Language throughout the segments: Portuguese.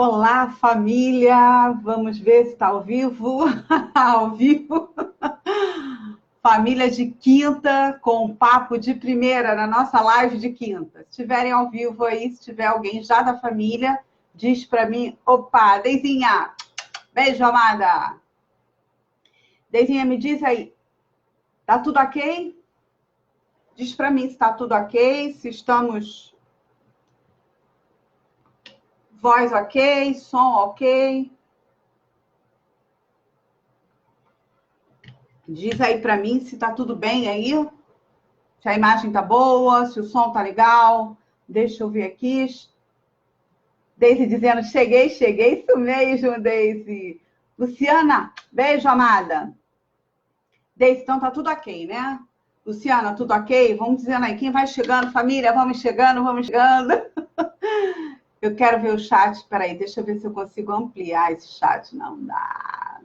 Olá, família! Vamos ver se está ao vivo. Ao vivo. Família de quinta, com papo de primeira na nossa live de quinta. Se estiverem ao vivo aí, se tiver alguém já da família, diz para mim. Opa, Deizinha! Beijo, amada! Deizinha, me diz aí. Tá tudo ok? Diz para mim se está tudo ok, se estamos... Voz ok, som ok. Diz aí para mim se tá tudo bem aí, se a imagem tá boa, se o som tá legal. Deixa eu ver aqui. Deise dizendo, cheguei, isso mesmo, Deise. Luciana, beijo, amada. Deise, então tá tudo ok, né? Luciana, tudo ok? Vamos dizendo aí, quem vai chegando, família, vamos chegando, vamos chegando. Eu quero ver o chat, peraí, deixa eu ver se eu consigo ampliar esse chat. Não dá.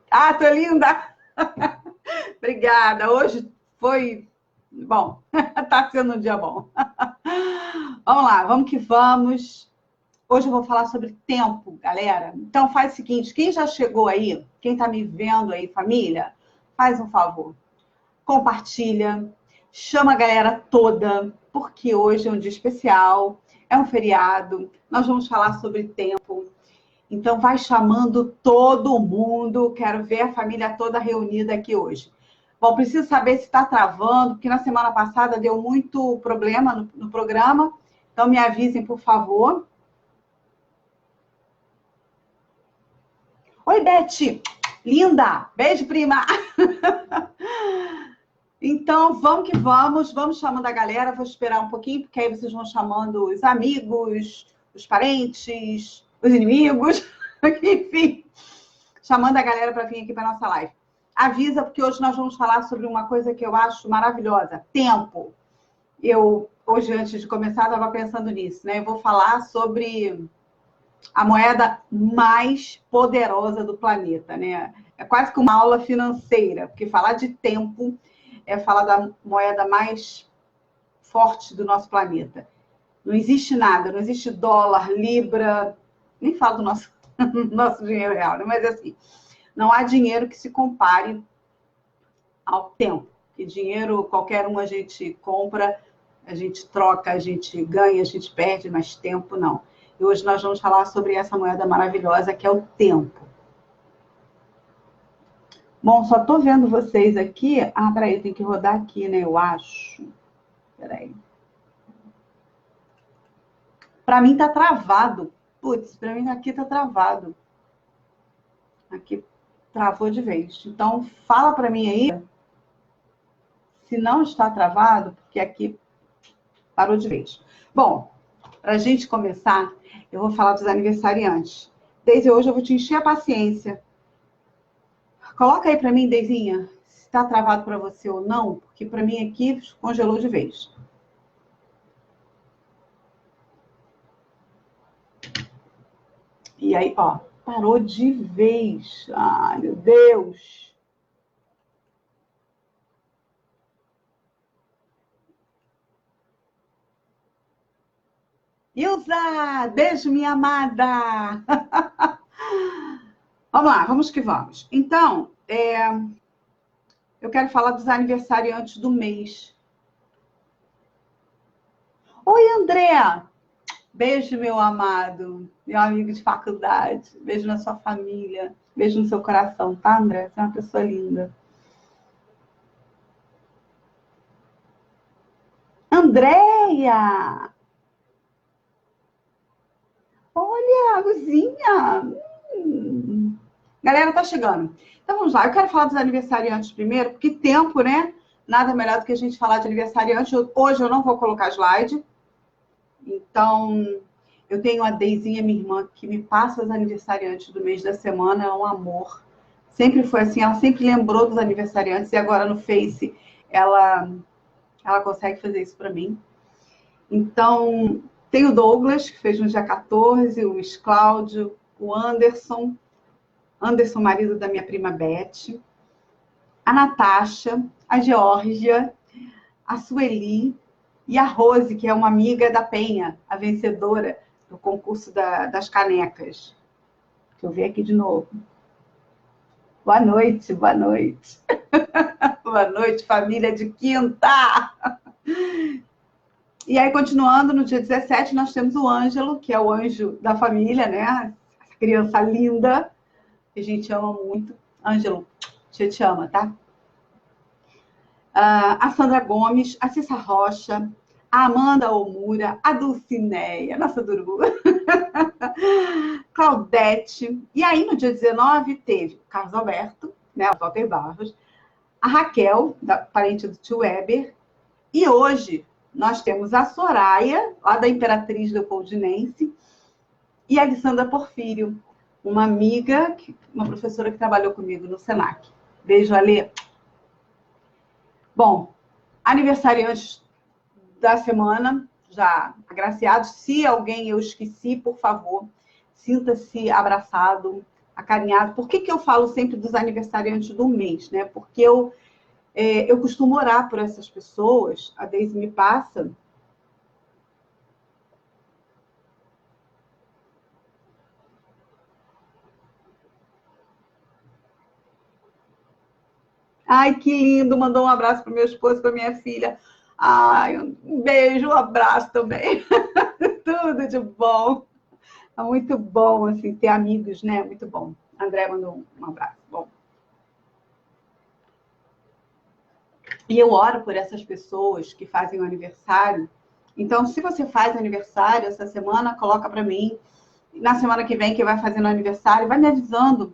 Ah, tô linda! Obrigada. Hoje foi bom. Tá sendo um dia bom. Vamos lá, vamos que vamos. Hoje eu vou falar sobre tempo, galera. Então faz o seguinte, quem já chegou aí, quem tá me vendo aí, família, faz um favor. Compartilha, chama a galera toda, porque hoje é um dia especial, é um feriado. Nós vamos falar sobre tempo. Então, vai chamando todo mundo. Quero ver a família toda reunida aqui hoje. Bom, preciso saber se está travando, porque na semana passada deu muito problema no programa. Então, me avisem, por favor. Oi, Beth. Linda. Beijo, prima. Então, vamos que vamos. Vamos chamando a galera. Vou esperar um pouquinho, porque aí vocês vão chamando os amigos, os parentes, os inimigos. Enfim, chamando a galera para vir aqui para nossa live. Avisa, porque hoje nós vamos falar sobre uma coisa que eu acho maravilhosa: tempo. Eu, hoje, antes de começar, estava pensando nisso, né? Eu vou falar sobre a moeda mais poderosa do planeta, né? É quase que uma aula financeira, porque falar de tempo é falar da moeda mais forte do nosso planeta. Não existe nada, não existe dólar, libra, nem falo do nosso dinheiro real, né? Mas assim, não há dinheiro que se compare ao tempo. Que dinheiro, qualquer um a gente compra, a gente troca, a gente ganha, a gente perde, mas tempo não. E hoje nós vamos falar sobre essa moeda maravilhosa que é o tempo. Bom, só estou vendo vocês aqui. Ah, peraí, tem que rodar aqui, né? Eu acho. Peraí. Para mim tá travado. Putz, para mim aqui tá travado. Aqui travou de vez. Então, fala para mim aí se não está travado, porque aqui parou de vez. Bom, para a gente começar, eu vou falar dos aniversariantes. Desde hoje eu vou te encher a paciência. Coloca aí para mim, Deizinha, se está travado para você ou não, porque para mim aqui congelou de vez. E aí, ó, parou de vez. Ai, meu Deus. Ilza, beijo, minha amada. Vamos lá, vamos que vamos. Então, eu quero falar dos aniversariantes do mês. Oi, André. Beijo, meu amado, meu amigo de faculdade. Beijo na sua família. Beijo no seu coração, tá, André? Você é uma pessoa linda. Andréia! Olha, Luzinha! Galera, tá chegando. Então, vamos lá. Eu quero falar dos aniversariantes primeiro, porque tempo, né? Nada melhor do que a gente falar de aniversariante. Hoje eu não vou colocar slide. Então, eu tenho a Deizinha, minha irmã, que me passa os aniversariantes do mês da semana. É um amor. Sempre foi assim. Ela sempre lembrou dos aniversariantes. E agora no Face, ela consegue fazer isso para mim. Então, tem o Douglas, que fez no dia 14, o Luiz Cláudio, o Anderson, marido da minha prima Beth, a Natasha, a Geórgia, a Sueli, E a Rose, que é uma amiga da Penha, a vencedora do concurso das canecas. Deixa eu ver aqui de novo. Boa noite, boa noite. Boa noite, família de quinta. E aí, continuando, no dia 17, nós temos o Ângelo, que é o anjo da família, né? Essa criança linda, que a gente ama muito. Ângelo, te ama, tá? A Sandra Gomes, a Cissa Rocha, a Amanda Omura, a Dulcineia, nossa Duru, Claudete. E aí, no dia 19, teve o Carlos Alberto, né, o Walter Barros, a Raquel, parente do tio Weber, e hoje nós temos a Soraya, lá da Imperatriz Leopoldinense, e a Alessandra Porfírio, uma amiga, uma professora que trabalhou comigo no Senac. Beijo, Alê. Bom, aniversariantes da semana, já agraciados. Se alguém eu esqueci, por favor, sinta-se abraçado, acarinhado. Por que eu falo sempre dos aniversariantes do mês, né? Porque eu costumo orar por essas pessoas. A Deise me passa. Ai, que lindo! Mandou um abraço para o meu esposo, para minha filha. Ai, um beijo, um abraço também. Tudo de bom. É muito bom, assim, ter amigos, né? Muito bom. André mandou um abraço. Bom. E eu oro por essas pessoas que fazem o aniversário. Então, se você faz aniversário essa semana, coloca para mim. Na semana que vem, que vai fazer no aniversário, vai me avisando.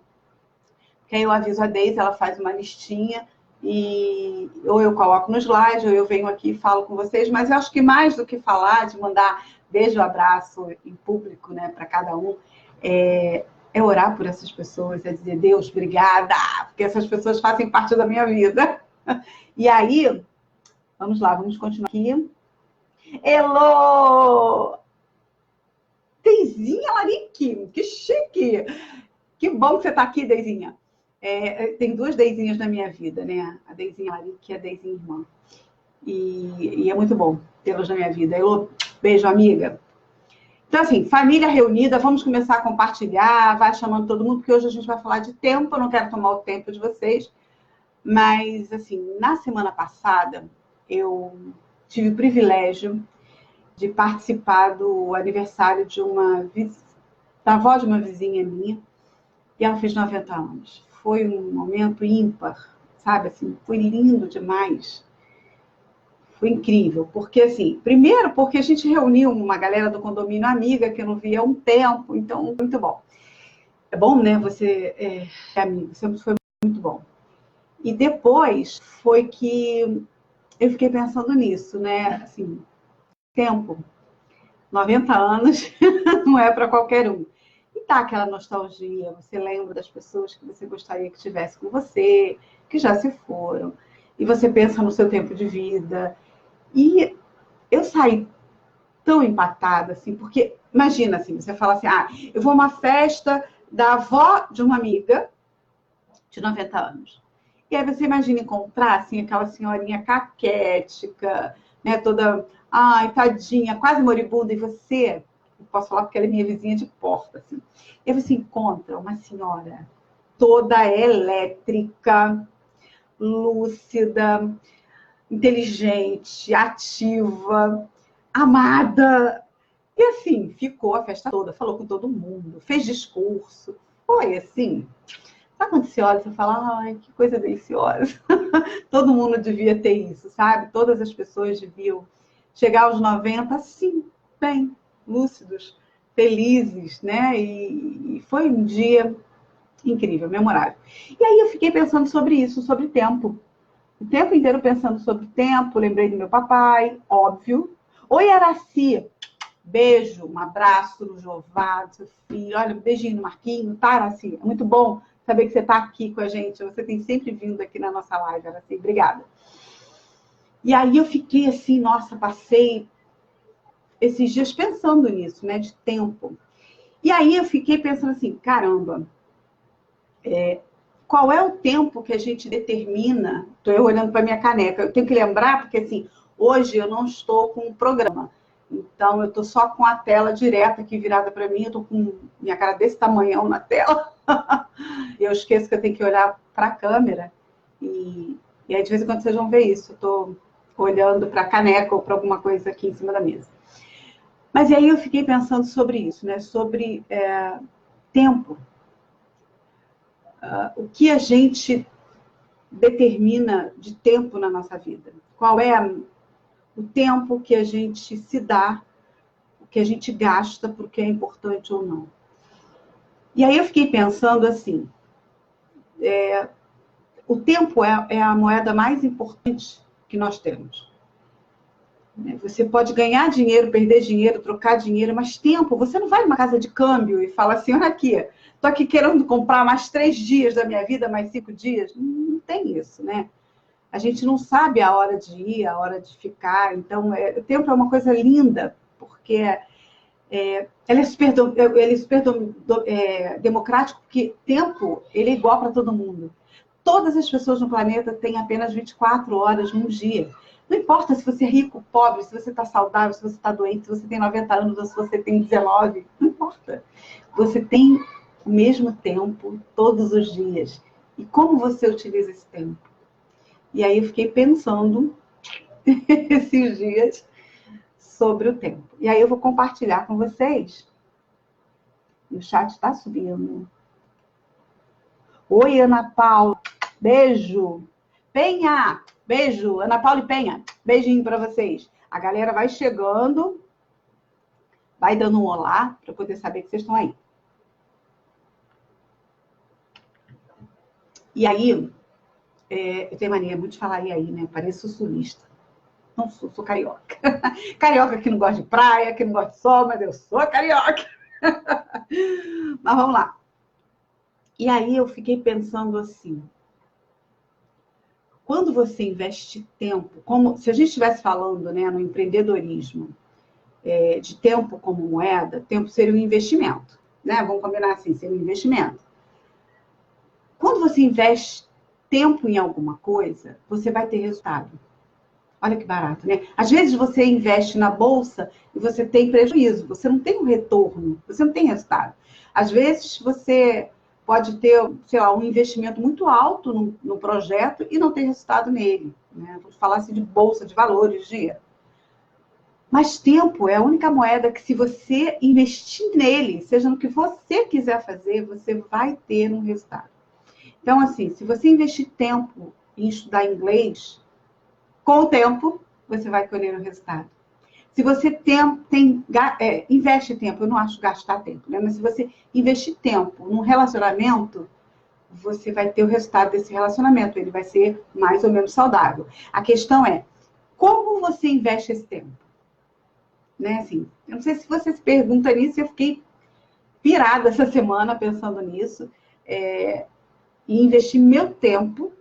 Que aí eu aviso a Deise, ela faz uma listinha. E ou eu coloco no slide, ou eu venho aqui e falo com vocês. Mas eu acho que mais do que falar, de mandar beijo, abraço em público, né, para cada um, é orar por essas pessoas, é dizer, Deus, obrigada, porque essas pessoas fazem parte da minha vida. E aí, vamos lá, vamos continuar aqui. Elô! Deizinha Larique, que chique! Que bom que você está aqui, Deizinha. Tem duas Deizinhas na minha vida, né? A Deizinha Larique e a Deizinha Irmã. E é muito bom tê-las na minha vida. Elô, beijo, amiga. Então, assim, família reunida, vamos começar a compartilhar, vai chamando todo mundo, porque hoje a gente vai falar de tempo, eu não quero tomar o tempo de vocês. Mas, assim, na semana passada, eu tive o privilégio de participar do aniversário da avó de uma vizinha minha, e ela fez 90 anos. Foi um momento ímpar, sabe? Assim, foi lindo demais. Foi incrível, porque, assim, primeiro porque a gente reuniu uma galera do condomínio amiga que eu não via há um tempo, então, muito bom. É bom, né? Você é amigo, sempre foi muito bom. E depois foi que eu fiquei pensando nisso, né? Assim, tempo, 90 anos, não é para qualquer um. E tá aquela nostalgia, você lembra das pessoas que você gostaria que estivesse com você, que já se foram, e você pensa no seu tempo de vida. E eu saí tão empatada, assim, porque, imagina, assim, você fala assim, eu vou a uma festa da avó de uma amiga de 90 anos. E aí você imagina encontrar, assim, aquela senhorinha caquética, né, toda, tadinha, quase moribunda, e você, eu posso falar porque ela é minha vizinha de porta, assim. E aí você encontra uma senhora toda elétrica, lúcida, inteligente, ativa, amada. E assim, ficou a festa toda, falou com todo mundo, fez discurso. Foi assim. Sabe quando você olha e você fala, ai, que coisa deliciosa. Todo mundo devia ter isso, sabe? Todas as pessoas deviam chegar aos 90, assim, bem, lúcidos, felizes, né? E foi um dia incrível, memorável. E aí eu fiquei pensando sobre isso, sobre tempo. O tempo inteiro pensando sobre tempo, lembrei do meu papai, óbvio. Oi, Araci, beijo, um abraço no Jová, do seu filho. Olha, um beijinho no Marquinho, tá, Araci? É muito bom saber que você está aqui com a gente. Você tem sempre vindo aqui na nossa live, Araci. Obrigada. E aí eu fiquei assim, nossa, passei esses dias pensando nisso, né, de tempo. E aí eu fiquei pensando assim, caramba, qual é o tempo que a gente determina? Estou eu olhando para minha caneca. Eu tenho que lembrar, porque assim, Hoje eu não estou com um programa, então eu estou só com a tela direta aqui virada para mim, eu estou com minha cara desse tamanhão na tela, eu esqueço que eu tenho que olhar para a câmera, e aí de vez em quando vocês vão ver isso, eu estou olhando para a caneca ou para alguma coisa aqui em cima da mesa. Mas e aí eu fiquei pensando sobre isso, né? Sobre tempo. O que a gente determina de tempo na nossa vida? Qual é o tempo que a gente se dá, o que a gente gasta por que é importante ou não? E aí eu fiquei pensando assim, o tempo é a moeda mais importante que nós temos. Você pode ganhar dinheiro, perder dinheiro, trocar dinheiro, mas tempo, você não vai numa casa de câmbio e fala assim, olha aqui, estou aqui querendo comprar mais 3 dias da minha vida, mais 5 dias. Não tem isso, né? A gente não sabe a hora de ir, a hora de ficar. Então, o tempo é uma coisa linda, porque ele é super democrático, porque tempo ele é igual para todo mundo. Todas as pessoas no planeta têm apenas 24 horas num dia. Não importa se você é rico, pobre, se você está saudável, se você está doente, se você tem 90 anos ou se você tem 19. Não importa. Você tem o mesmo tempo todos os dias. E como você utiliza esse tempo? E aí eu fiquei pensando esses dias sobre o tempo. E aí eu vou compartilhar com vocês. O chat está subindo. Oi, Ana Paula. Beijo. Penha. Beijo. Ana Paula e Penha. Beijinho para vocês. A galera vai chegando. Vai dando um olá para poder saber que vocês estão aí. E aí, eu tenho mania muito de falar e aí, né? Pareço sulista. Não sou carioca. Carioca que não gosta de praia, que não gosta de sol, mas eu sou carioca. Mas vamos lá. E aí eu fiquei pensando assim, quando você investe tempo, como se a gente estivesse falando, né, no empreendedorismo, de tempo como moeda, tempo seria um investimento, né? Vamos combinar assim, seria um investimento. Quando você investe tempo em alguma coisa, você vai ter resultado. Olha que barato, né? Às vezes você investe na bolsa e você tem prejuízo, você não tem um retorno, você não tem resultado. Às vezes você pode ter, sei lá, um investimento muito alto no projeto e não ter resultado nele, né? Vou falar assim de bolsa, de valores, dinheiro. Mas tempo é a única moeda que, se você investir nele, seja no que você quiser fazer, você vai ter um resultado. Então, assim, se você investir tempo em estudar inglês, com o tempo, você vai colher o resultado. Se você investe tempo, eu não acho gastar tempo, né? Mas se você investir tempo num relacionamento, você vai ter o resultado desse relacionamento. Ele vai ser mais ou menos saudável. A questão é, como você investe esse tempo? Né? Assim, eu não sei se você se pergunta nisso, eu fiquei pirada essa semana pensando nisso. E investir meu tempo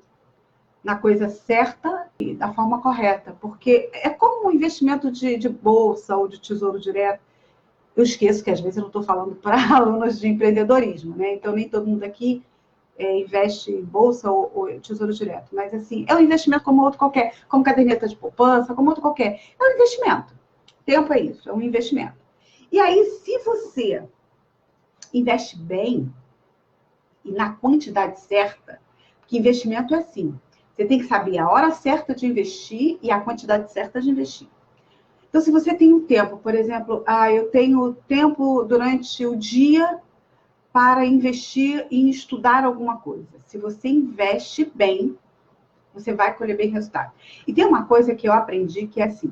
na coisa certa e da forma correta, porque é como um investimento de bolsa ou de tesouro direto. Eu esqueço que às vezes eu não estou falando para alunos de empreendedorismo, né? Então nem todo mundo aqui investe em bolsa ou tesouro direto, mas assim, é um investimento como outro qualquer, como caderneta de poupança, como outro qualquer. É um investimento. Tempo é isso, é um investimento. E aí, se você investe bem e na quantidade certa, porque investimento é assim, você tem que saber a hora certa de investir e a quantidade certa de investir. Então, se você tem um tempo, por exemplo, eu tenho tempo durante o dia para investir em estudar alguma coisa. Se você investe bem, você vai colher bem resultado. E tem uma coisa que eu aprendi que é assim,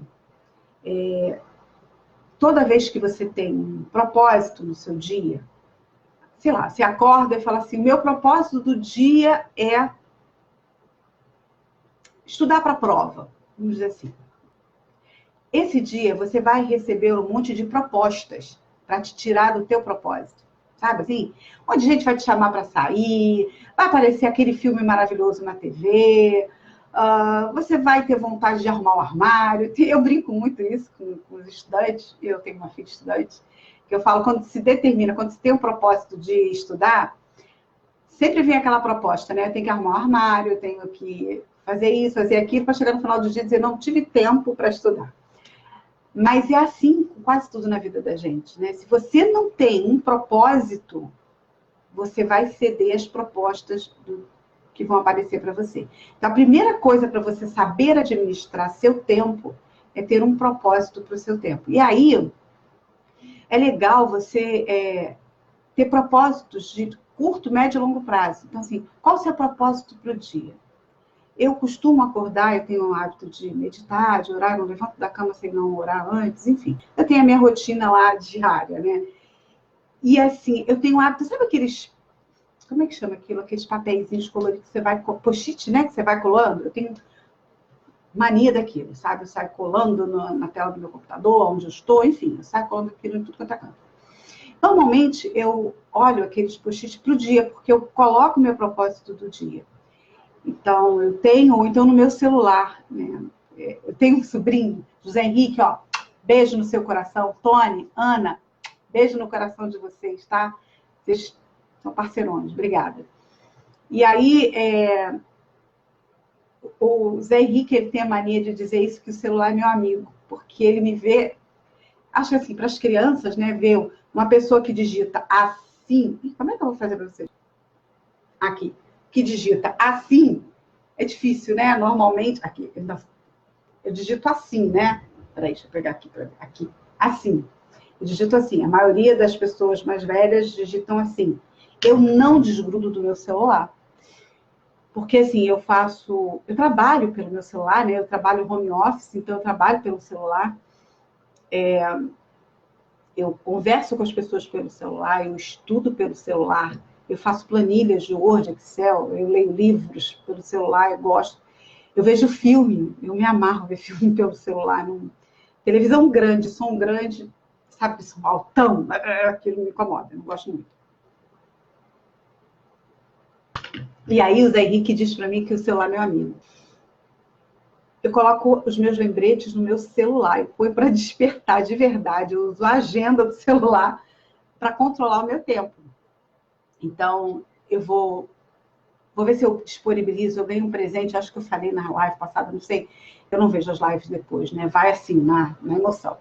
toda vez que você tem um propósito no seu dia, sei lá, você acorda e fala assim, o meu propósito do dia é estudar para a prova, vamos dizer assim. Esse dia você vai receber um monte de propostas para te tirar do teu propósito, sabe assim? Um monte de gente vai te chamar para sair, vai aparecer aquele filme maravilhoso na TV, você vai ter vontade de arrumar o armário. Eu brinco muito isso com os estudantes, eu tenho uma filha estudante, que eu falo, quando se determina, quando se tem um propósito de estudar, sempre vem aquela proposta, né? Eu tenho que arrumar o armário, eu tenho que fazer isso, fazer aquilo, para chegar no final do dia e dizer, não tive tempo para estudar. Mas é assim com quase tudo na vida da gente, né? Se você não tem um propósito, você vai ceder às propostas que vão aparecer para você. Então, a primeira coisa para você saber administrar seu tempo é ter um propósito para o seu tempo. E aí, é legal você ter propósitos de curto, médio e longo prazo. Então, assim, qual o seu propósito para o dia? Eu costumo acordar, eu tenho o hábito de meditar, de orar, não levanto da cama sem não orar antes, enfim. Eu tenho a minha rotina lá diária, né? E assim, eu tenho o hábito, sabe aqueles, como é que chama aquilo? Aqueles papeizinhos coloridos que você vai, post-it, né? Que você vai colando. Eu tenho mania daquilo, sabe? Eu saio colando na tela do meu computador, onde eu estou, enfim, eu saio colando aquilo em tudo quanto é canto. Normalmente, eu olho aqueles post-it para o dia, porque eu coloco o meu propósito do dia. Então, eu tenho, ou então no meu celular, né? Eu tenho um sobrinho, José Henrique, ó, beijo no seu coração. Tony, Ana, beijo no coração de vocês, tá? Vocês são parceirões, obrigada. E aí, o Zé Henrique, ele tem a mania de dizer isso, que o celular é meu amigo, porque ele me vê, acho que assim, para as crianças, né, ver uma pessoa que digita assim, como é que eu vou fazer para vocês? Aqui, que digita assim, é difícil, né? Normalmente, aqui, eu digito assim, né? Peraí, deixa eu pegar aqui, assim. Eu digito assim, a maioria das pessoas mais velhas digitam assim. Eu não desgrudo do meu celular. Porque, assim, eu trabalho pelo meu celular, né? Eu trabalho home office, então eu trabalho pelo celular. Eu converso com as pessoas pelo celular, eu estudo pelo celular, eu faço planilhas de Word, Excel, eu leio livros pelo celular, eu gosto. Eu vejo filme, eu me amarro ver filme pelo celular. Televisão grande, som grande, sabe, som altão, aquilo me incomoda, eu não gosto muito. E aí o Zé Henrique diz para mim que o celular é meu amigo. Eu coloco os meus lembretes no meu celular, eu ponho para despertar de verdade, eu uso a agenda do celular para controlar o meu tempo. Então, eu vou ver se eu disponibilizo, eu ganho um presente, acho que eu falei na live passada, não sei, eu não vejo as lives depois, né? Vai assim, na emoção.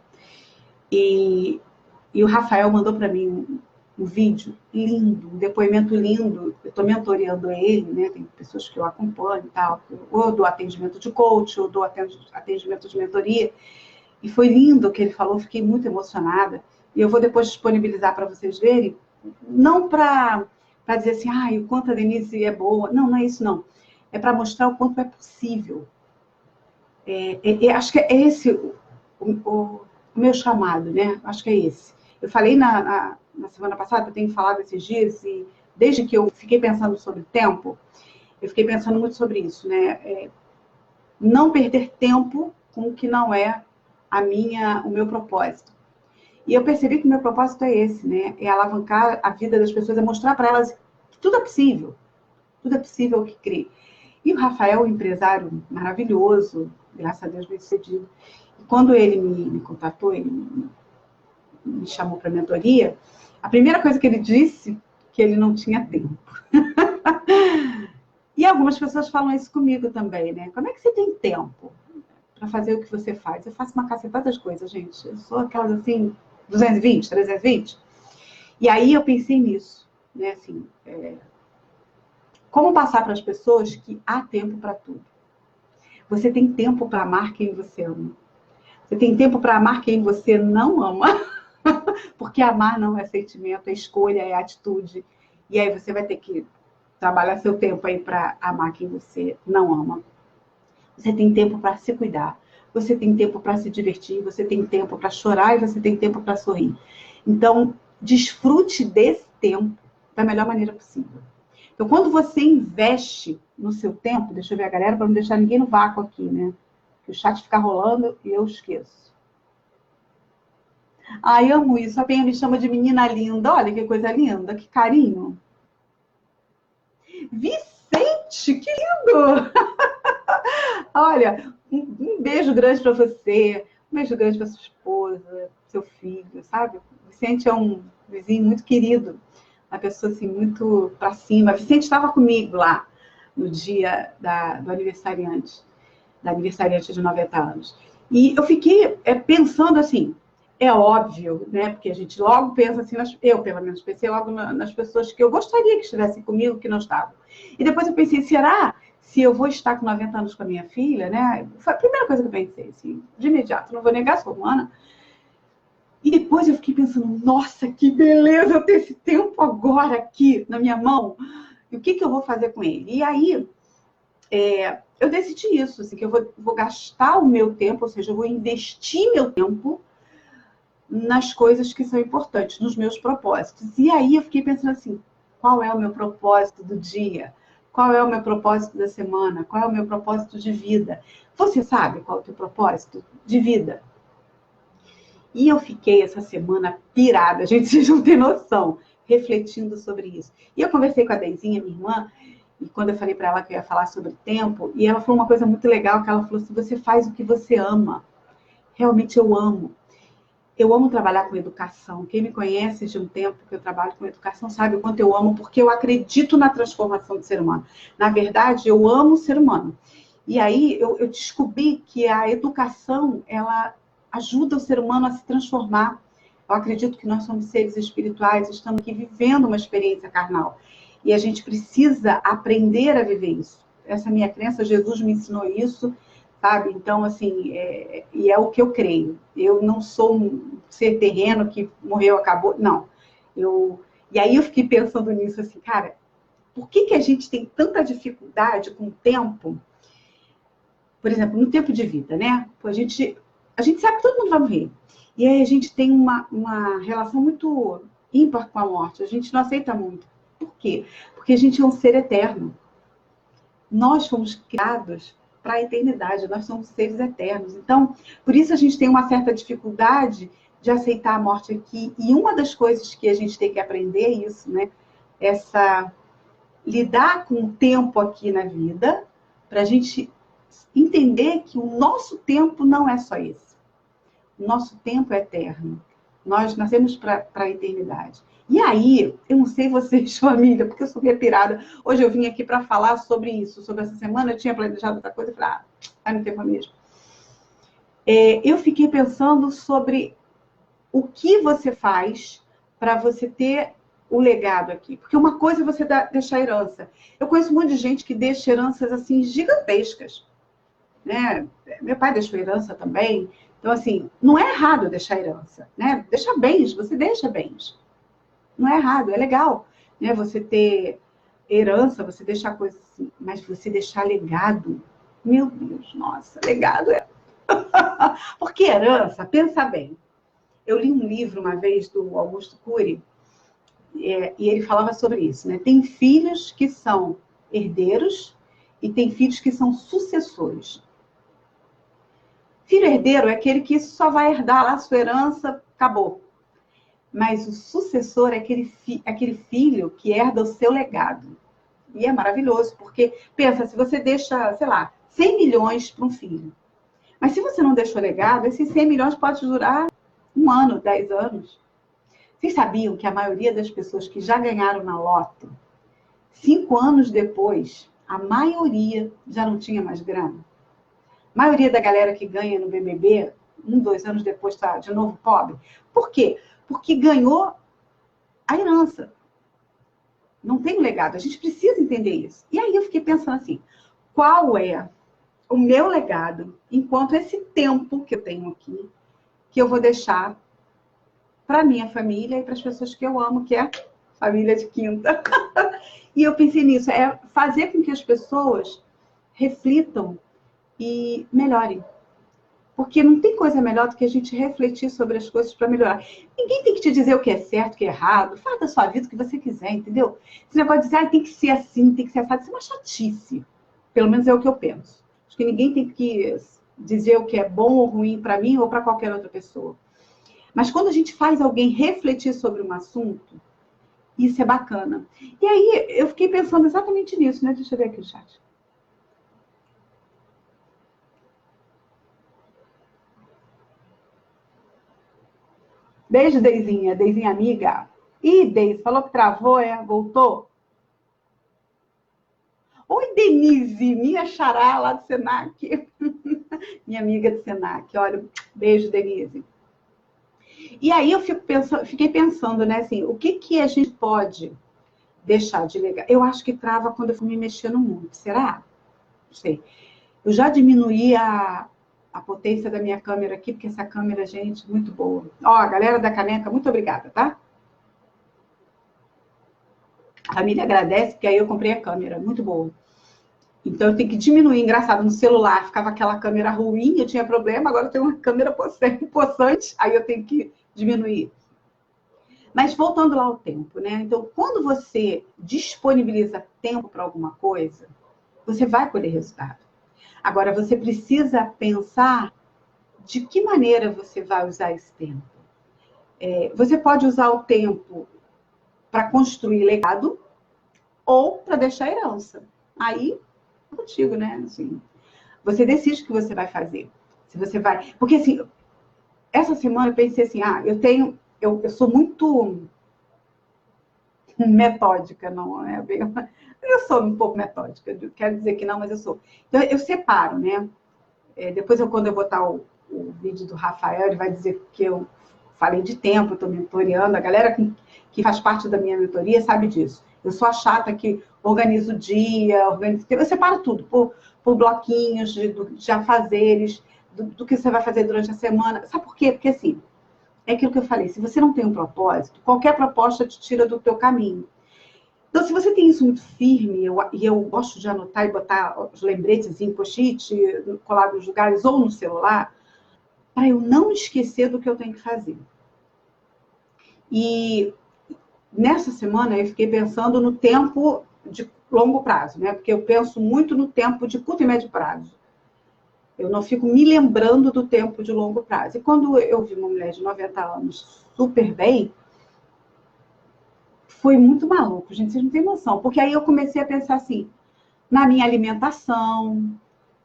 E o Rafael mandou para mim um vídeo lindo, um depoimento lindo. Eu estou mentoreando ele, né? Tem pessoas que eu acompanho e tal, ou dou atendimento de coach, ou dou atendimento de mentoria. E foi lindo o que ele falou, fiquei muito emocionada. E eu vou depois disponibilizar para vocês verem, não para dizer assim, o quanto a Denise é boa. Não, não é isso, não. É para mostrar o quanto é possível. Acho que é esse o meu chamado, né? Acho que é esse. Eu falei na semana passada, eu tenho falado esses dias, e desde que eu fiquei pensando sobre o tempo, eu fiquei pensando muito sobre isso, né? Não perder tempo com o que não é o meu propósito. E eu percebi que o meu propósito é esse, né? É alavancar a vida das pessoas, é mostrar para elas que tudo é possível o que crer. E o Rafael, um empresário maravilhoso, graças a Deus, bem-sucedido. E quando ele me contatou, ele me chamou para a mentoria, a primeira coisa que ele disse, que ele não tinha tempo. E algumas pessoas falam isso comigo também, né? Como é que você tem tempo para fazer o que você faz? Eu faço uma cacetada de coisas, gente. Eu sou aquelas assim, 220, 320. E aí eu pensei nisso, né? Assim, como passar para as pessoas que há tempo para tudo. Você tem tempo para amar quem você ama. Você tem tempo para amar quem você não ama. Porque amar não é sentimento, é escolha, é atitude. E aí você vai ter que trabalhar seu tempo aí para amar quem você não ama. Você tem tempo para se cuidar. Você tem tempo para se divertir. Você tem tempo para chorar e você tem tempo para sorrir. Então, desfrute desse tempo da melhor maneira possível. Então, quando você investe no seu tempo, deixa eu ver a galera, para não deixar ninguém no vácuo aqui, né? Que o chat fica rolando e eu esqueço. Ai, amo isso. A Penha me chama de menina linda. Olha que coisa linda, que carinho. Vicente, que lindo! Olha, um beijo grande para você, um beijo grande para sua esposa, seu filho, sabe? Vicente é um vizinho muito querido, uma pessoa assim muito para cima. Vicente estava comigo lá no dia do aniversariante, da aniversariante de 90 anos. E eu fiquei pensando assim, é óbvio, né? Porque a gente logo pensa assim, eu pelo menos pensei logo nas pessoas que eu gostaria que estivessem comigo, que não estavam. E depois eu pensei, será se eu vou estar com 90 anos com a minha filha, né? Foi a primeira coisa que eu pensei, assim, de imediato, não vou negar, sou humana. E depois eu fiquei pensando, nossa, que beleza eu ter esse tempo agora aqui na minha mão. E o que eu vou fazer com ele? E aí, eu decidi isso, assim, que eu vou gastar o meu tempo, ou seja, eu vou investir meu tempo nas coisas que são importantes, nos meus propósitos. E aí eu fiquei pensando assim, qual é o meu propósito do dia? Qual é o meu propósito da semana? Qual é o meu propósito de vida? Você sabe qual é o teu propósito de vida? E eu fiquei essa semana pirada, gente, vocês não têm noção, refletindo sobre isso. E eu conversei com a Deizinha, minha irmã, e quando eu falei para ela que eu ia falar sobre tempo, e ela falou uma coisa muito legal, que ela falou assim, você faz o que você ama. Realmente eu amo. Eu amo trabalhar com educação. Quem me conhece de um tempo que eu trabalho com educação sabe o quanto eu amo, porque eu acredito na transformação do ser humano. Na verdade, eu amo o ser humano. E aí eu descobri que a educação, ela ajuda o ser humano a se transformar. Eu acredito que nós somos seres espirituais, estamos aqui vivendo uma experiência carnal. E a gente precisa aprender a viver isso. Essa é a minha crença, Jesus me ensinou isso, sabe? Então, assim, e é o que eu creio. Eu não sou um ser terreno que morreu, acabou. Não. E aí eu fiquei pensando nisso, assim, cara, por que a gente tem tanta dificuldade com o tempo? Por exemplo, no tempo de vida, né? A gente sabe que todo mundo vai morrer. E aí a gente tem uma relação muito ímpar com a morte. A gente não aceita muito. Por quê? Porque a gente é um ser eterno. Nós fomos criados para a eternidade, nós somos seres eternos. Então, por isso a gente tem uma certa dificuldade de aceitar a morte aqui. E uma das coisas que a gente tem que aprender é isso, né? Lidar com o tempo aqui na vida, para a gente entender que o nosso tempo não é só esse. O nosso tempo é eterno. Nós nascemos para a eternidade. E aí, eu não sei vocês, família, porque eu sou repirada. Hoje eu vim aqui para falar sobre isso, sobre essa semana. Eu tinha planejado outra coisa e falei, vai no tempo mesmo. Eu fiquei pensando sobre o que você faz para você ter o legado aqui. Porque uma coisa é você deixar herança. Eu conheço um monte de gente que deixa heranças assim gigantescas. Né? Meu pai deixou herança também. Então, assim, não é errado deixar herança. Né? Deixa bens, você deixa bens. Não é errado, é legal, né? Você ter herança, você deixar coisas assim, mas você deixar legado, meu Deus, nossa, legado é. Porque herança, pensa bem. Eu li um livro uma vez do Augusto Cury, e ele falava sobre isso, né? Tem filhos que são herdeiros e tem filhos que são sucessores. Filho herdeiro é aquele que só vai herdar lá a sua herança, acabou. Mas o sucessor é aquele filho que herda o seu legado. E é maravilhoso, porque, pensa, se você deixa, sei lá, 100 milhões para um filho, mas se você não deixou legado, esses 100 milhões pode durar 1 ano, 10 anos. Vocês sabiam que a maioria das pessoas que já ganharam na loto, 5 anos depois, a maioria já não tinha mais grana? A maioria da galera que ganha no BBB, 2 anos depois está de novo pobre. Por quê? Porque ganhou a herança. Não tem um legado. A gente precisa entender isso. E aí eu fiquei pensando assim, qual é o meu legado enquanto esse tempo que eu tenho aqui, que eu vou deixar para minha família e para as pessoas que eu amo, que é a família de quinta. E eu pensei nisso, é fazer com que as pessoas reflitam e melhorem. Porque não tem coisa melhor do que a gente refletir sobre as coisas para melhorar. Ninguém tem que te dizer o que é certo, o que é errado. Faz da sua vida o que você quiser, entendeu? Você não pode dizer, tem que ser assim, tem que ser assado. Isso é uma chatice. Pelo menos é o que eu penso. Acho que ninguém tem que dizer o que é bom ou ruim para mim ou para qualquer outra pessoa. Mas quando a gente faz alguém refletir sobre um assunto, isso é bacana. E aí eu fiquei pensando exatamente nisso, né? Deixa eu ver aqui o chat. Beijo, Deizinha. Deizinha amiga. Ih, Deise, falou que travou, voltou? Oi, Denise, minha xará lá do Senac. Minha amiga do Senac. Olha, beijo, Denise. E aí eu fiquei pensando, né, assim, o que a gente pode deixar de legal? Eu acho que trava quando eu fui me mexendo muito. Será? Não sei. Eu já diminuí a potência da minha câmera aqui, porque essa câmera, gente, muito boa. Ó, a galera da caneca, muito obrigada, tá? A família agradece, porque aí eu comprei a câmera, muito boa. Então eu tenho que diminuir. Engraçado, no celular ficava aquela câmera ruim, eu tinha problema, agora eu tenho uma câmera possante, aí eu tenho que diminuir. Mas voltando lá ao tempo, né? Então, quando você disponibiliza tempo para alguma coisa, você vai colher resultado. Agora, você precisa pensar de que maneira você vai usar esse tempo. Você pode usar o tempo para construir legado ou para deixar herança. Aí, é contigo, né? Assim, você decide o que você vai fazer. Se você vai. Porque, assim, essa semana eu pensei assim: eu sou muito metódica, não é bem. Eu sou um pouco metódica, quero dizer que não, mas eu sou. Então, eu separo, né? Depois, quando eu botar o vídeo do Rafael, ele vai dizer que eu falei de tempo, estou mentoreando. A galera que faz parte da minha mentoria sabe disso. Eu sou a chata que organiza o dia, eu separo tudo por bloquinhos de afazeres, do que você vai fazer durante a semana. Sabe por quê? Porque, assim, é aquilo que eu falei, se você não tem um propósito, qualquer proposta te tira do teu caminho. Então, se você tem isso muito firme, e eu gosto de anotar e botar os lembretes em post-it, colar nos lugares ou no celular, para eu não esquecer do que eu tenho que fazer. E nessa semana eu fiquei pensando no tempo de longo prazo, né? Porque eu penso muito no tempo de curto e médio prazo. Eu não fico me lembrando do tempo de longo prazo. E quando eu vi uma mulher de 90 anos super bem, foi muito maluco, gente, vocês não têm noção. Porque aí eu comecei a pensar assim, na minha alimentação,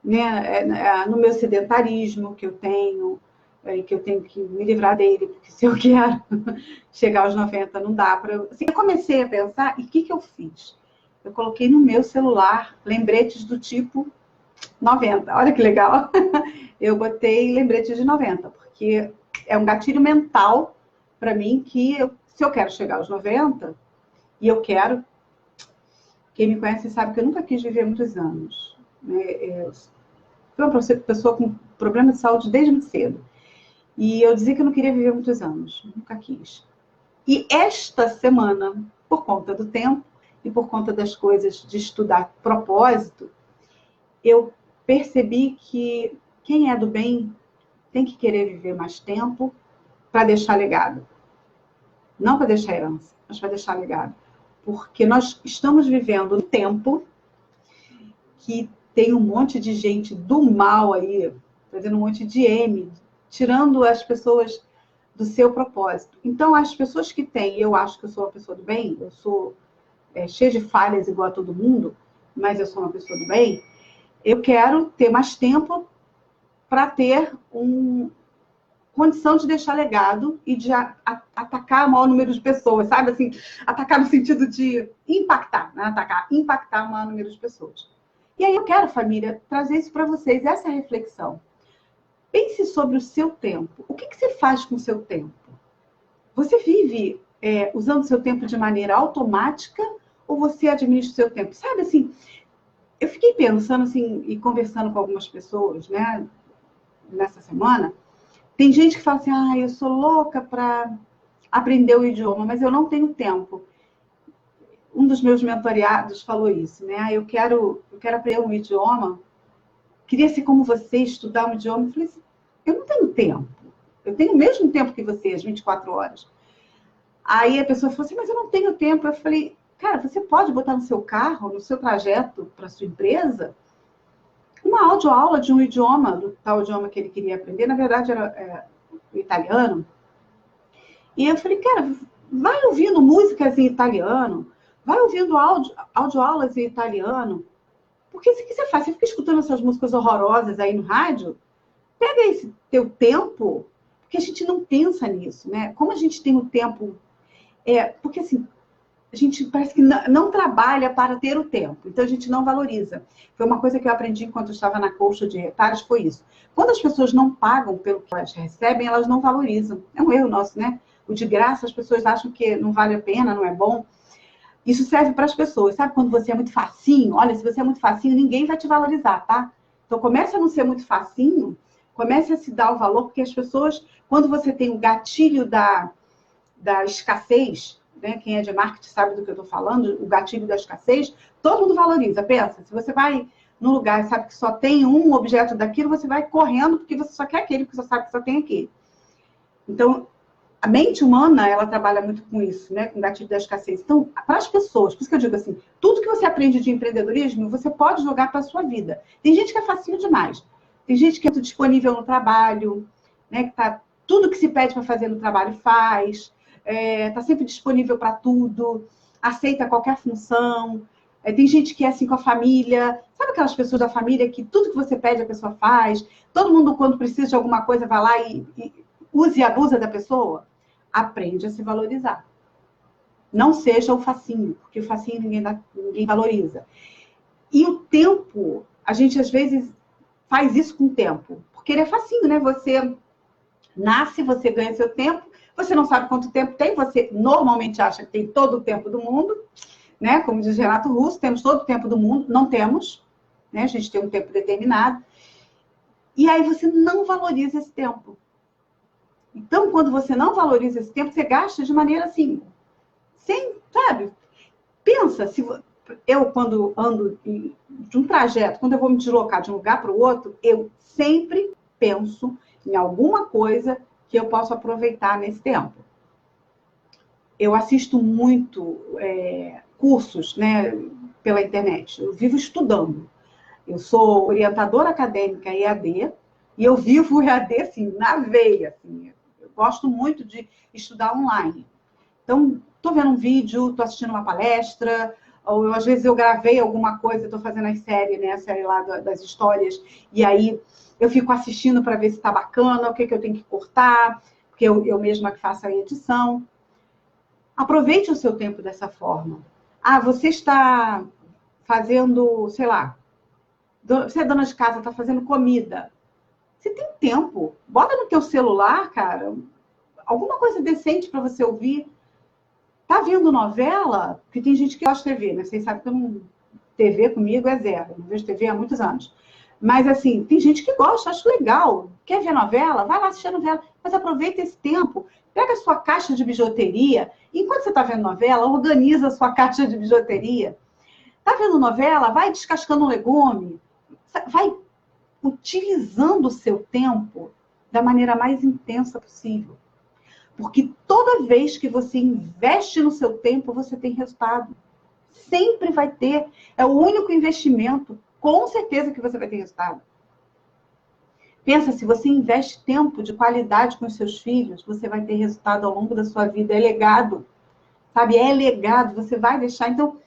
né, no meu sedentarismo que eu tenho que me livrar dele, porque se eu quero chegar aos 90 não dá para. Assim, eu comecei a pensar, e o que eu fiz? Eu coloquei no meu celular lembretes do tipo 90. Olha que legal. Eu botei lembretes de 90, porque é um gatilho mental para mim que se eu quero chegar aos 90, e eu quero, quem me conhece sabe que eu nunca quis viver muitos anos. Né? Fui uma pessoa com problema de saúde desde muito cedo. E eu dizia que eu não queria viver muitos anos. Nunca quis. E esta semana, por conta do tempo e por conta das coisas de estudar propósito, eu percebi que quem é do bem tem que querer viver mais tempo para deixar legado. Não para deixar herança, mas para deixar legado. Porque nós estamos vivendo um tempo que tem um monte de gente do mal aí, fazendo um monte de M, tirando as pessoas do seu propósito. Então, as pessoas que têm, eu acho que eu sou uma pessoa do bem, eu sou cheia de falhas igual a todo mundo, mas eu sou uma pessoa do bem, eu quero ter mais tempo para ter condição de deixar legado e de atacar o maior número de pessoas, sabe? Assim, atacar no sentido de impactar, né? Impactar o maior número de pessoas. E aí eu quero, família, trazer isso para vocês, essa reflexão. Pense sobre o seu tempo. O que você faz com o seu tempo? Você vive usando o seu tempo de maneira automática ou você administra o seu tempo? Sabe, assim, eu fiquei pensando, assim, e conversando com algumas pessoas, né, nessa semana. Tem gente que fala assim, eu sou louca para aprender o idioma, mas eu não tenho tempo. Um dos meus mentoreados falou isso, né? Eu quero aprender um idioma, queria ser como você, estudar um idioma. Eu falei assim, eu não tenho tempo. Eu tenho o mesmo tempo que você, as 24 horas. Aí a pessoa falou assim, mas eu não tenho tempo. Eu falei, cara, você pode botar no seu carro, no seu trajeto para sua empresa, uma audioaula de um idioma, do tal idioma que ele queria aprender. Na verdade, era o italiano. E eu falei, cara, vai ouvindo músicas em italiano, vai ouvindo audioaulas em italiano, porque o que você faz? Você fica escutando essas músicas horrorosas aí no rádio, pega esse teu tempo, porque a gente não pensa nisso, né? Como a gente tem o tempo... porque assim, a gente parece que não trabalha para ter o tempo, então a gente não valoriza. Foi uma coisa que eu aprendi enquanto eu estava na coach de retalhos, foi isso. Quando as pessoas não pagam pelo que elas recebem, elas não valorizam. É um erro nosso, né? O de graça, as pessoas acham que não vale a pena, não é bom. Isso serve para as pessoas. Sabe quando você é muito facinho? Olha, se você é muito facinho, ninguém vai te valorizar, tá? Então comece a não ser muito facinho, comece a se dar o valor, porque as pessoas, quando você tem o gatilho da escassez, né? Quem é de marketing sabe do que eu estou falando, o gatilho da escassez, todo mundo valoriza. Pensa, se você vai num lugar e sabe que só tem um objeto daquilo, você vai correndo porque você só quer aquele, porque você sabe que só tem aquele. Então, a mente humana, ela trabalha muito com isso, né? Com o gatilho da escassez. Então, para as pessoas, por isso que eu digo assim, tudo que você aprende de empreendedorismo, você pode jogar para a sua vida. Tem gente que é facinho demais. Tem gente que é muito disponível no trabalho, né? Que tá, tudo que se pede para fazer no trabalho faz, está sempre disponível para tudo, aceita qualquer função. Tem gente que é assim com a família. Sabe aquelas pessoas da família que tudo que você pede a pessoa faz? Todo mundo, quando precisa de alguma coisa, vai lá e use e abusa da pessoa? Aprende a se valorizar. Não seja o facinho, porque o facinho ninguém valoriza. E o tempo, a gente às vezes faz isso com o tempo, porque ele é facinho, né? Você nasce, você ganha seu tempo, você não sabe quanto tempo tem, você normalmente acha que tem todo o tempo do mundo, né? Como diz Renato Russo, temos todo o tempo do mundo, não temos, né? A gente tem um tempo determinado. E aí você não valoriza esse tempo. Então, quando você não valoriza esse tempo, você gasta de maneira assim, sem, sabe? Pensa, se eu, quando ando de um trajeto, quando eu vou me deslocar de um lugar para o outro, eu sempre penso em alguma coisa que eu posso aproveitar nesse tempo. Eu assisto muito cursos, né, pela internet. Eu vivo estudando. Eu sou orientadora acadêmica EAD e eu vivo o EAD assim, na veia. Assim. Eu gosto muito de estudar online. Então, estou vendo um vídeo, estou assistindo uma palestra, ou às vezes eu gravei alguma coisa, estou fazendo a série lá das histórias, e aí eu fico assistindo para ver se está bacana, o que eu tenho que cortar, porque eu mesma que faço a edição. Aproveite o seu tempo dessa forma. Ah, você está fazendo, sei lá, você é dona de casa, está fazendo comida. Você tem tempo. Bota no teu celular, cara, alguma coisa decente para você ouvir. Tá vendo novela? Porque tem gente que gosta de TV, né? Vocês sabem que eu não... TV comigo é zero. Eu não vejo TV há muitos anos. Mas, assim, tem gente que gosta, acho legal. Quer ver novela? Vai lá assistir a novela. Mas aproveita esse tempo. Pega a sua caixa de bijuteria. Enquanto você está vendo novela, organiza a sua caixa de bijuteria. Tá vendo novela? Vai descascando um legume. Vai utilizando o seu tempo da maneira mais intensa possível. Porque toda vez que você investe no seu tempo, você tem resultado. Sempre vai ter. É o único investimento, com certeza que você vai ter resultado. Pensa, se você investe tempo de qualidade com os seus filhos, você vai ter resultado ao longo da sua vida. É legado. Sabe? É legado. Você vai deixar. Então,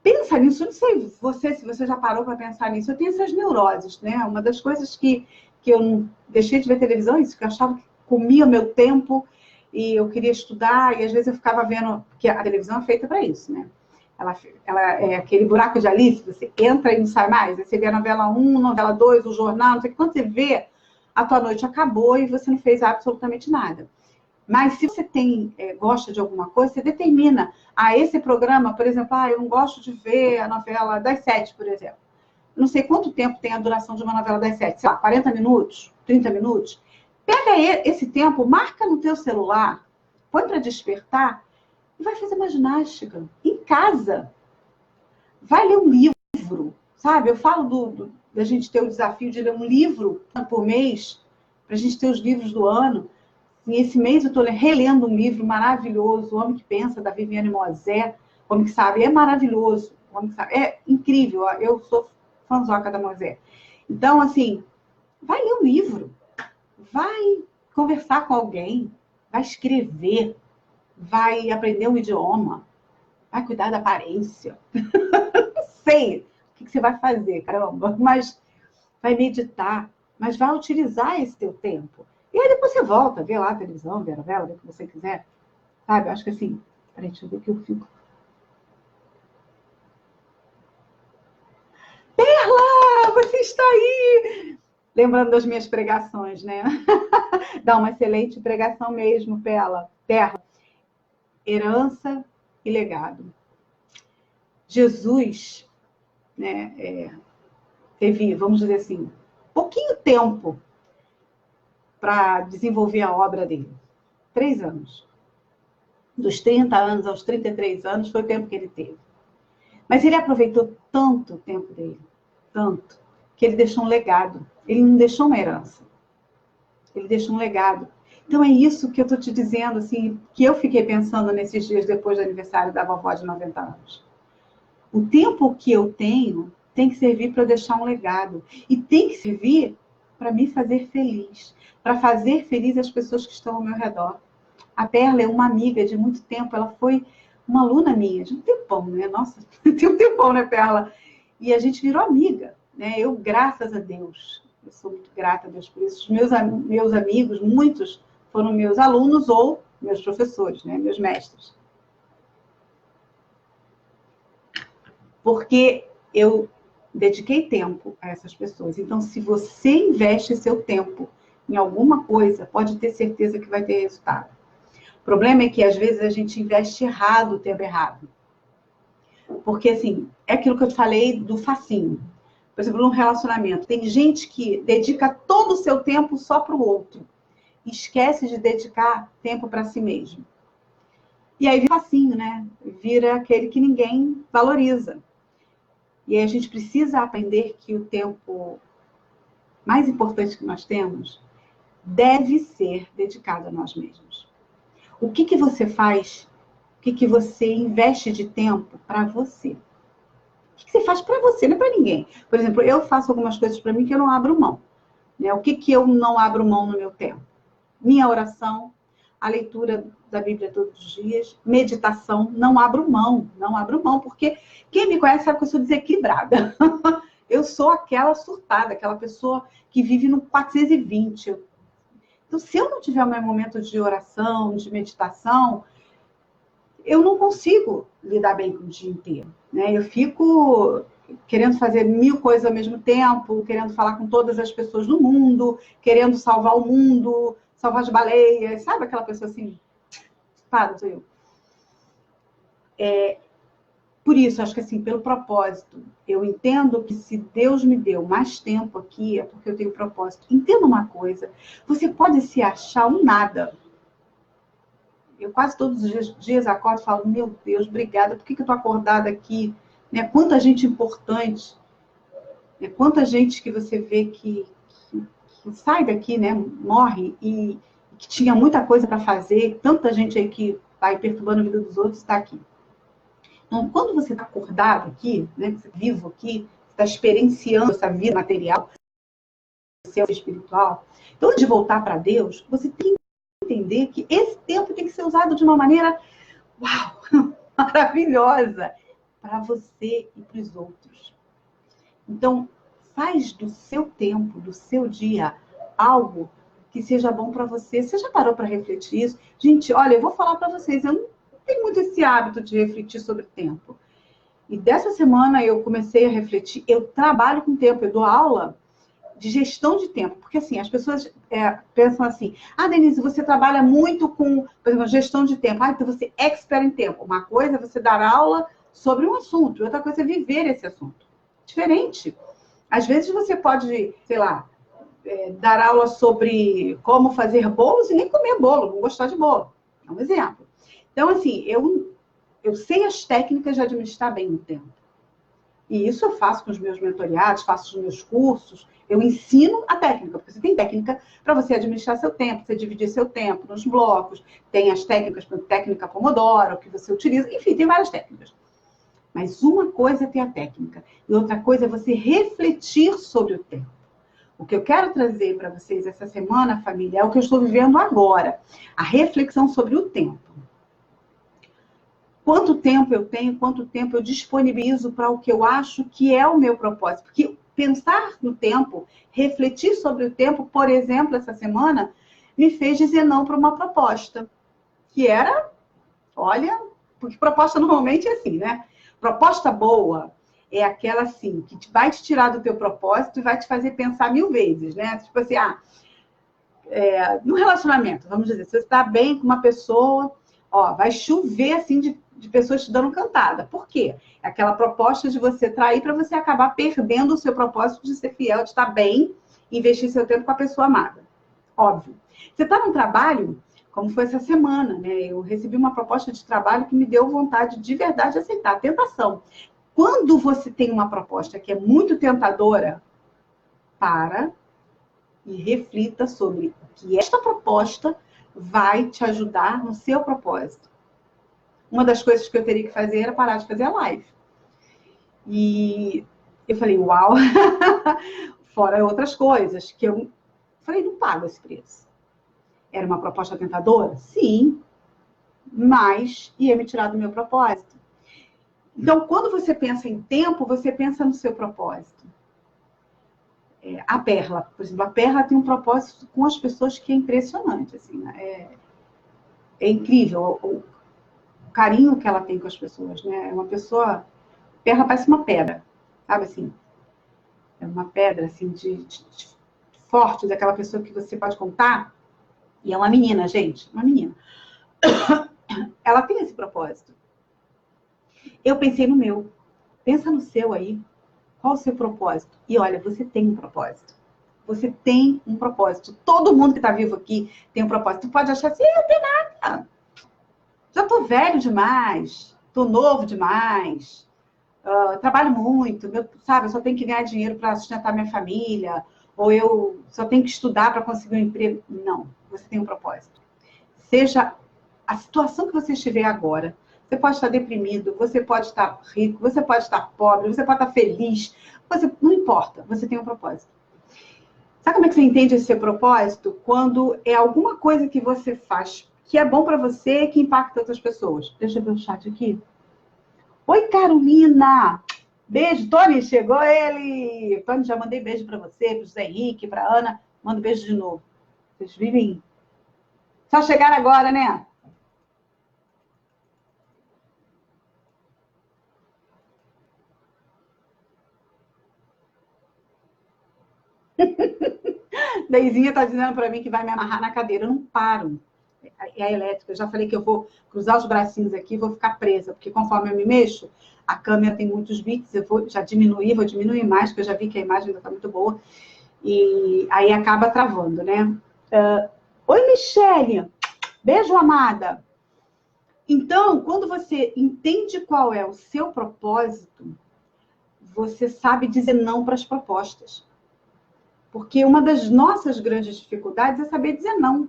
pensa nisso. Eu não sei se você já parou para pensar nisso. Eu tenho essas neuroses, né? Uma das coisas que eu não deixei de ver televisão é isso, que eu achava que comia meu tempo e eu queria estudar, e às vezes eu ficava vendo, porque a televisão é feita para isso, né? Ela é aquele buraco de Alice, você entra e não sai mais, aí você vê a novela 1, novela 2, o jornal, não sei o que, quando você vê, a tua noite acabou e você não fez absolutamente nada. Mas se você gosta de alguma coisa, você determina, esse programa, por exemplo, eu não gosto de ver a novela das 7, por exemplo. Não sei quanto tempo tem a duração de uma novela das 7, sei lá, 40 minutos, 30 minutos. Pega esse tempo, marca no teu celular, põe para despertar e vai fazer uma ginástica em casa. Vai ler um livro, sabe? Eu falo da gente ter o desafio de ler um livro por mês, para a gente ter os livros do ano. E esse mês eu estou relendo um livro maravilhoso, O Homem que Pensa, da Viviane Mosé. O Homem que Sabe, é maravilhoso. O Homem que Sabe, é incrível. Eu sou fãzoca da Mosé. Então, assim, vai ler um livro. Vai conversar com alguém, vai escrever, vai aprender um idioma, vai cuidar da aparência. Não sei o que você vai fazer, caramba, mas vai meditar, mas vai utilizar esse teu tempo. E aí depois você volta, vê lá a televisão, vê a novela, vê o que você quiser. Sabe? Eu acho que assim, Peraí, deixa eu ver que eu fico. Perla, você está aí! Lembrando das minhas pregações, né? Dá uma excelente pregação mesmo, Perla. Herança e legado. Jesus, né, teve, vamos dizer assim, pouquinho tempo para desenvolver a obra dele. 3 anos. Dos 30 anos aos 33 anos foi o tempo que ele teve. Mas ele aproveitou tanto o tempo dele, tanto, que ele deixou um legado. Ele não deixou uma herança. Ele deixou um legado. Então é isso que eu estou te dizendo, assim, que eu fiquei pensando nesses dias depois do aniversário da vovó de 90 anos. O tempo que eu tenho tem que servir para deixar um legado. E tem que servir para me fazer feliz. Para fazer feliz as pessoas que estão ao meu redor. A Perla é uma amiga de muito tempo. Ela foi uma aluna minha, de um tempão, né? Nossa, tem um tempão, né, Perla? E a gente virou amiga, né? Eu, graças a Deus, eu sou muito grata a Deus por isso. Os meus amigos, muitos, foram meus alunos ou meus professores, né? Meus mestres. Porque eu dediquei tempo a essas pessoas. Então, se você investe seu tempo em alguma coisa, pode ter certeza que vai ter resultado. O problema é que, às vezes, a gente investe errado o tempo errado. Porque, assim, é aquilo que eu te falei do facinho. Por exemplo, num relacionamento, tem gente que dedica todo o seu tempo só para o outro. Esquece de dedicar tempo para si mesmo. E aí vira facinho, né? Vira aquele que ninguém valoriza. E aí a gente precisa aprender que o tempo mais importante que nós temos deve ser dedicado a nós mesmos. O que você faz, o que você investe de tempo para você? O que você faz para você, não é para ninguém. Por exemplo, eu faço algumas coisas para mim que eu não abro mão. Né? O que eu não abro mão no meu tempo? Minha oração, a leitura da Bíblia todos os dias, meditação, não abro mão, porque quem me conhece sabe que eu sou desequilibrada. Eu sou aquela surtada, aquela pessoa que vive no 420. Então, se eu não tiver o meu momento de oração, de meditação, eu não consigo lidar bem com o dia inteiro. Né? Eu fico querendo fazer 1000 coisas ao mesmo tempo, querendo falar com todas as pessoas do mundo, querendo salvar o mundo, salvar as baleias, sabe aquela pessoa assim? Para, sou eu. Por isso, acho que assim, pelo propósito, eu entendo que se Deus me deu mais tempo aqui, é porque eu tenho propósito. Entenda uma coisa, você pode se achar um nada. Eu quase todos os dias acordo e falo, meu Deus, obrigada, por que eu estou acordada aqui? Né? Quanta gente importante, né? Quanta gente que você vê que sai daqui, né? Morre e que tinha muita coisa para fazer, tanta gente aí que vai perturbando a vida dos outros está aqui. Então, quando você está acordado aqui, né? Você está vivo aqui, está experienciando essa vida material, seu espiritual, então, antes de voltar para Deus, você tem que entender que esse tempo tem que ser usado de uma maneira, uau, maravilhosa, para você e para os outros. Então, faz do seu tempo, do seu dia, algo que seja bom para você. Você já parou para refletir isso? Gente, olha, eu vou falar para vocês, eu não tenho muito esse hábito de refletir sobre tempo. E dessa semana eu comecei a refletir. Eu trabalho com tempo, eu dou aula de gestão de tempo. Porque, assim, as pessoas pensam assim, Denise, você trabalha muito com, por exemplo, gestão de tempo. Então você é expert em tempo. Uma coisa é você dar aula sobre um assunto, outra coisa é viver esse assunto. Diferente. Às vezes você pode, sei lá, dar aula sobre como fazer bolos e nem comer bolo, não gostar de bolo. É um exemplo. Então, assim, eu sei as técnicas de administrar bem o tempo. E isso eu faço com os meus mentoriados, faço os meus cursos, eu ensino a técnica, porque você tem técnica para você administrar seu tempo, você dividir seu tempo nos blocos, tem as técnicas, técnica Pomodoro, que você utiliza, enfim, tem várias técnicas. Mas uma coisa é ter a técnica, e outra coisa é você refletir sobre o tempo. O que eu quero trazer para vocês essa semana, família, é o que eu estou vivendo agora. A reflexão sobre o tempo. Quanto tempo eu tenho, quanto tempo eu disponibilizo para o que eu acho que é o meu propósito. Porque pensar no tempo, refletir sobre o tempo, por exemplo, essa semana, me fez dizer não para uma proposta. Que era, olha, Porque proposta normalmente é assim, né? Proposta boa é aquela assim, que vai te tirar do teu propósito e vai te fazer pensar 1000 vezes, né? Tipo assim, no relacionamento, vamos dizer, se você está bem com uma pessoa, ó, vai chover assim de pessoas te dando cantada. Por quê? É aquela proposta de você trair para você acabar perdendo o seu propósito de ser fiel, de estar bem, investir seu tempo com a pessoa amada. Óbvio. Você está num trabalho, como foi essa semana, né? Eu recebi uma proposta de trabalho que me deu vontade de verdade de aceitar. Tentação. Quando você tem uma proposta que é muito tentadora, para e reflita sobre o que esta proposta vai te ajudar no seu propósito. Uma das coisas que eu teria que fazer era parar de fazer a live. E eu falei, uau! Fora outras coisas que eu falei, não pago esse preço. Era uma proposta tentadora? Sim, mas ia me tirar do meu propósito. Então, quando você pensa em tempo, você pensa no seu propósito. A Perla, por exemplo, a Perla tem um propósito com as pessoas que é impressionante, assim, né? É incrível o carinho que ela tem com as pessoas, né? É uma pessoa... Perla parece uma pedra, sabe assim? É uma pedra, assim, de forte, daquela pessoa que você pode contar. E é uma menina, gente, uma menina. Ela tem esse propósito. Eu pensei no meu. Pensa no seu aí. Qual o seu propósito? E olha, você tem um propósito. Você tem um propósito. Todo mundo que está vivo aqui tem um propósito. Tu pode achar assim, eu não tenho nada. Já estou velho demais. Estou novo demais. Trabalho muito. Sabe, eu só tenho que ganhar dinheiro para sustentar minha família. Ou eu só tenho que estudar para conseguir um emprego. Não. Você tem um propósito. Seja a situação que você estiver agora. Você pode estar deprimido, você pode estar rico, você pode estar pobre, você pode estar feliz. Não importa, você tem um propósito. Sabe como é que você entende esse seu propósito? Quando é alguma coisa que você faz que é bom para você e que impacta outras pessoas. Deixa eu ver o chat aqui. Oi, Carolina! Beijo, Tony, chegou ele! Tony, já mandei beijo para você, para o José Henrique, para a Ana. Mando beijo de novo. Vocês vivem... Só chegaram agora, né? Deizinha está dizendo para mim que vai me amarrar na cadeira. Eu não paro. É a elétrica. Eu já falei que eu vou cruzar os bracinhos aqui e vou ficar presa, porque conforme eu me mexo, a câmera tem muitos bits, eu vou diminuir mais, porque eu já vi que a imagem ainda está muito boa. E aí acaba travando, né? Oi, Michele! Beijo, amada! Então, quando você entende qual é o seu propósito, você sabe dizer não para as propostas. Porque uma das nossas grandes dificuldades é saber dizer não.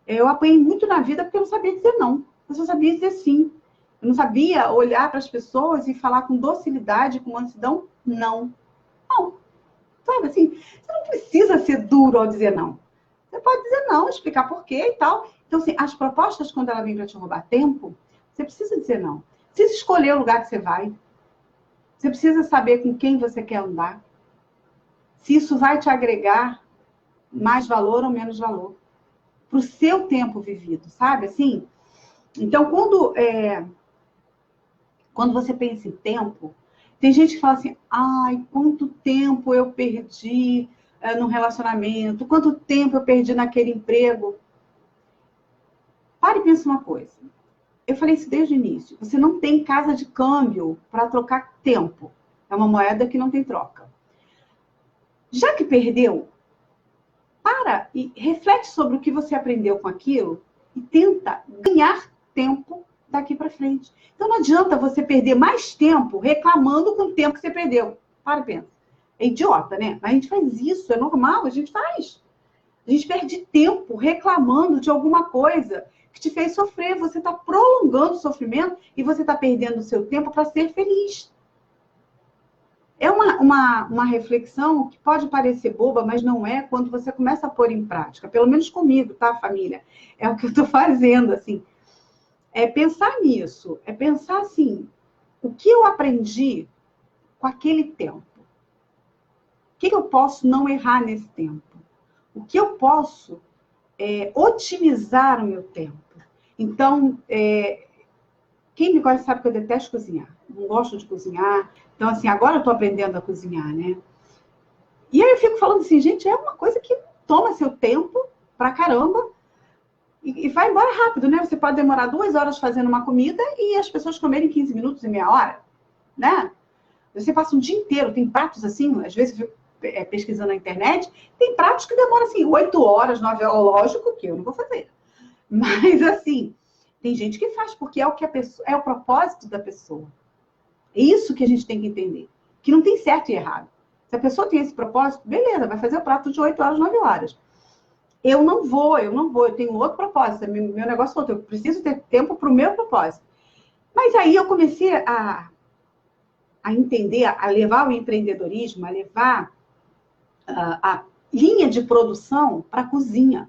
Eu apanhei muito na vida porque eu não sabia dizer não. Eu só sabia dizer sim. Eu não sabia olhar para as pessoas e falar com docilidade, com mansidão, não. Não. Sabe assim, você não precisa ser duro ao dizer não. Você pode dizer não, explicar porquê e tal. Então, assim, as propostas, quando ela vem para te roubar tempo, você precisa dizer não. Você precisa escolher o lugar que você vai. Você precisa saber com quem você quer andar. Se isso vai te agregar mais valor ou menos valor para o seu tempo vivido, sabe? Assim, então, quando você pensa em tempo, tem gente que fala assim, ai, quanto tempo eu perdi no relacionamento, quanto tempo eu perdi naquele emprego. Pare e pensa uma coisa. Eu falei isso desde o início. Você não tem casa de câmbio para trocar tempo. É uma moeda que não tem troca. Já que perdeu, para e reflete sobre o que você aprendeu com aquilo e tenta ganhar tempo daqui para frente. Então não adianta você perder mais tempo reclamando com o tempo que você perdeu. Para e pensa. É idiota, né? Mas a gente faz isso, é normal, a gente faz. A gente perde tempo reclamando de alguma coisa que te fez sofrer. Você está prolongando o sofrimento e você está perdendo o seu tempo para ser feliz. É uma reflexão que pode parecer boba, mas não é quando você começa a pôr em prática. Pelo menos comigo, tá, família? É o que eu estou fazendo, assim. É pensar nisso. É pensar, assim, o que eu aprendi com aquele tempo? O que eu posso não errar nesse tempo? O que eu posso otimizar o meu tempo? Então, Quem me conhece sabe que eu detesto cozinhar. Não gosto de cozinhar. Então, assim, agora eu estou aprendendo a cozinhar, né? E aí eu fico falando assim, gente, é uma coisa que toma seu tempo pra caramba e vai embora rápido, né? Você pode demorar 2 horas fazendo uma comida e as pessoas comerem 15 minutos e meia hora, né? Você passa um dia inteiro, tem pratos assim, às vezes eu fico pesquisando na internet, tem pratos que demoram assim 8 horas, 9 horas, lógico que eu não vou fazer. Mas assim, tem gente que faz, porque é o que a pessoa, é o propósito da pessoa. É isso que a gente tem que entender. Que não tem certo e errado. Se a pessoa tem esse propósito, beleza, vai fazer o prato de 8 horas, 9 horas. Eu não vou, eu tenho outro propósito, meu negócio é outro, eu preciso ter tempo para o meu propósito. Mas aí eu comecei a entender, a levar o empreendedorismo, a levar a linha de produção para a cozinha.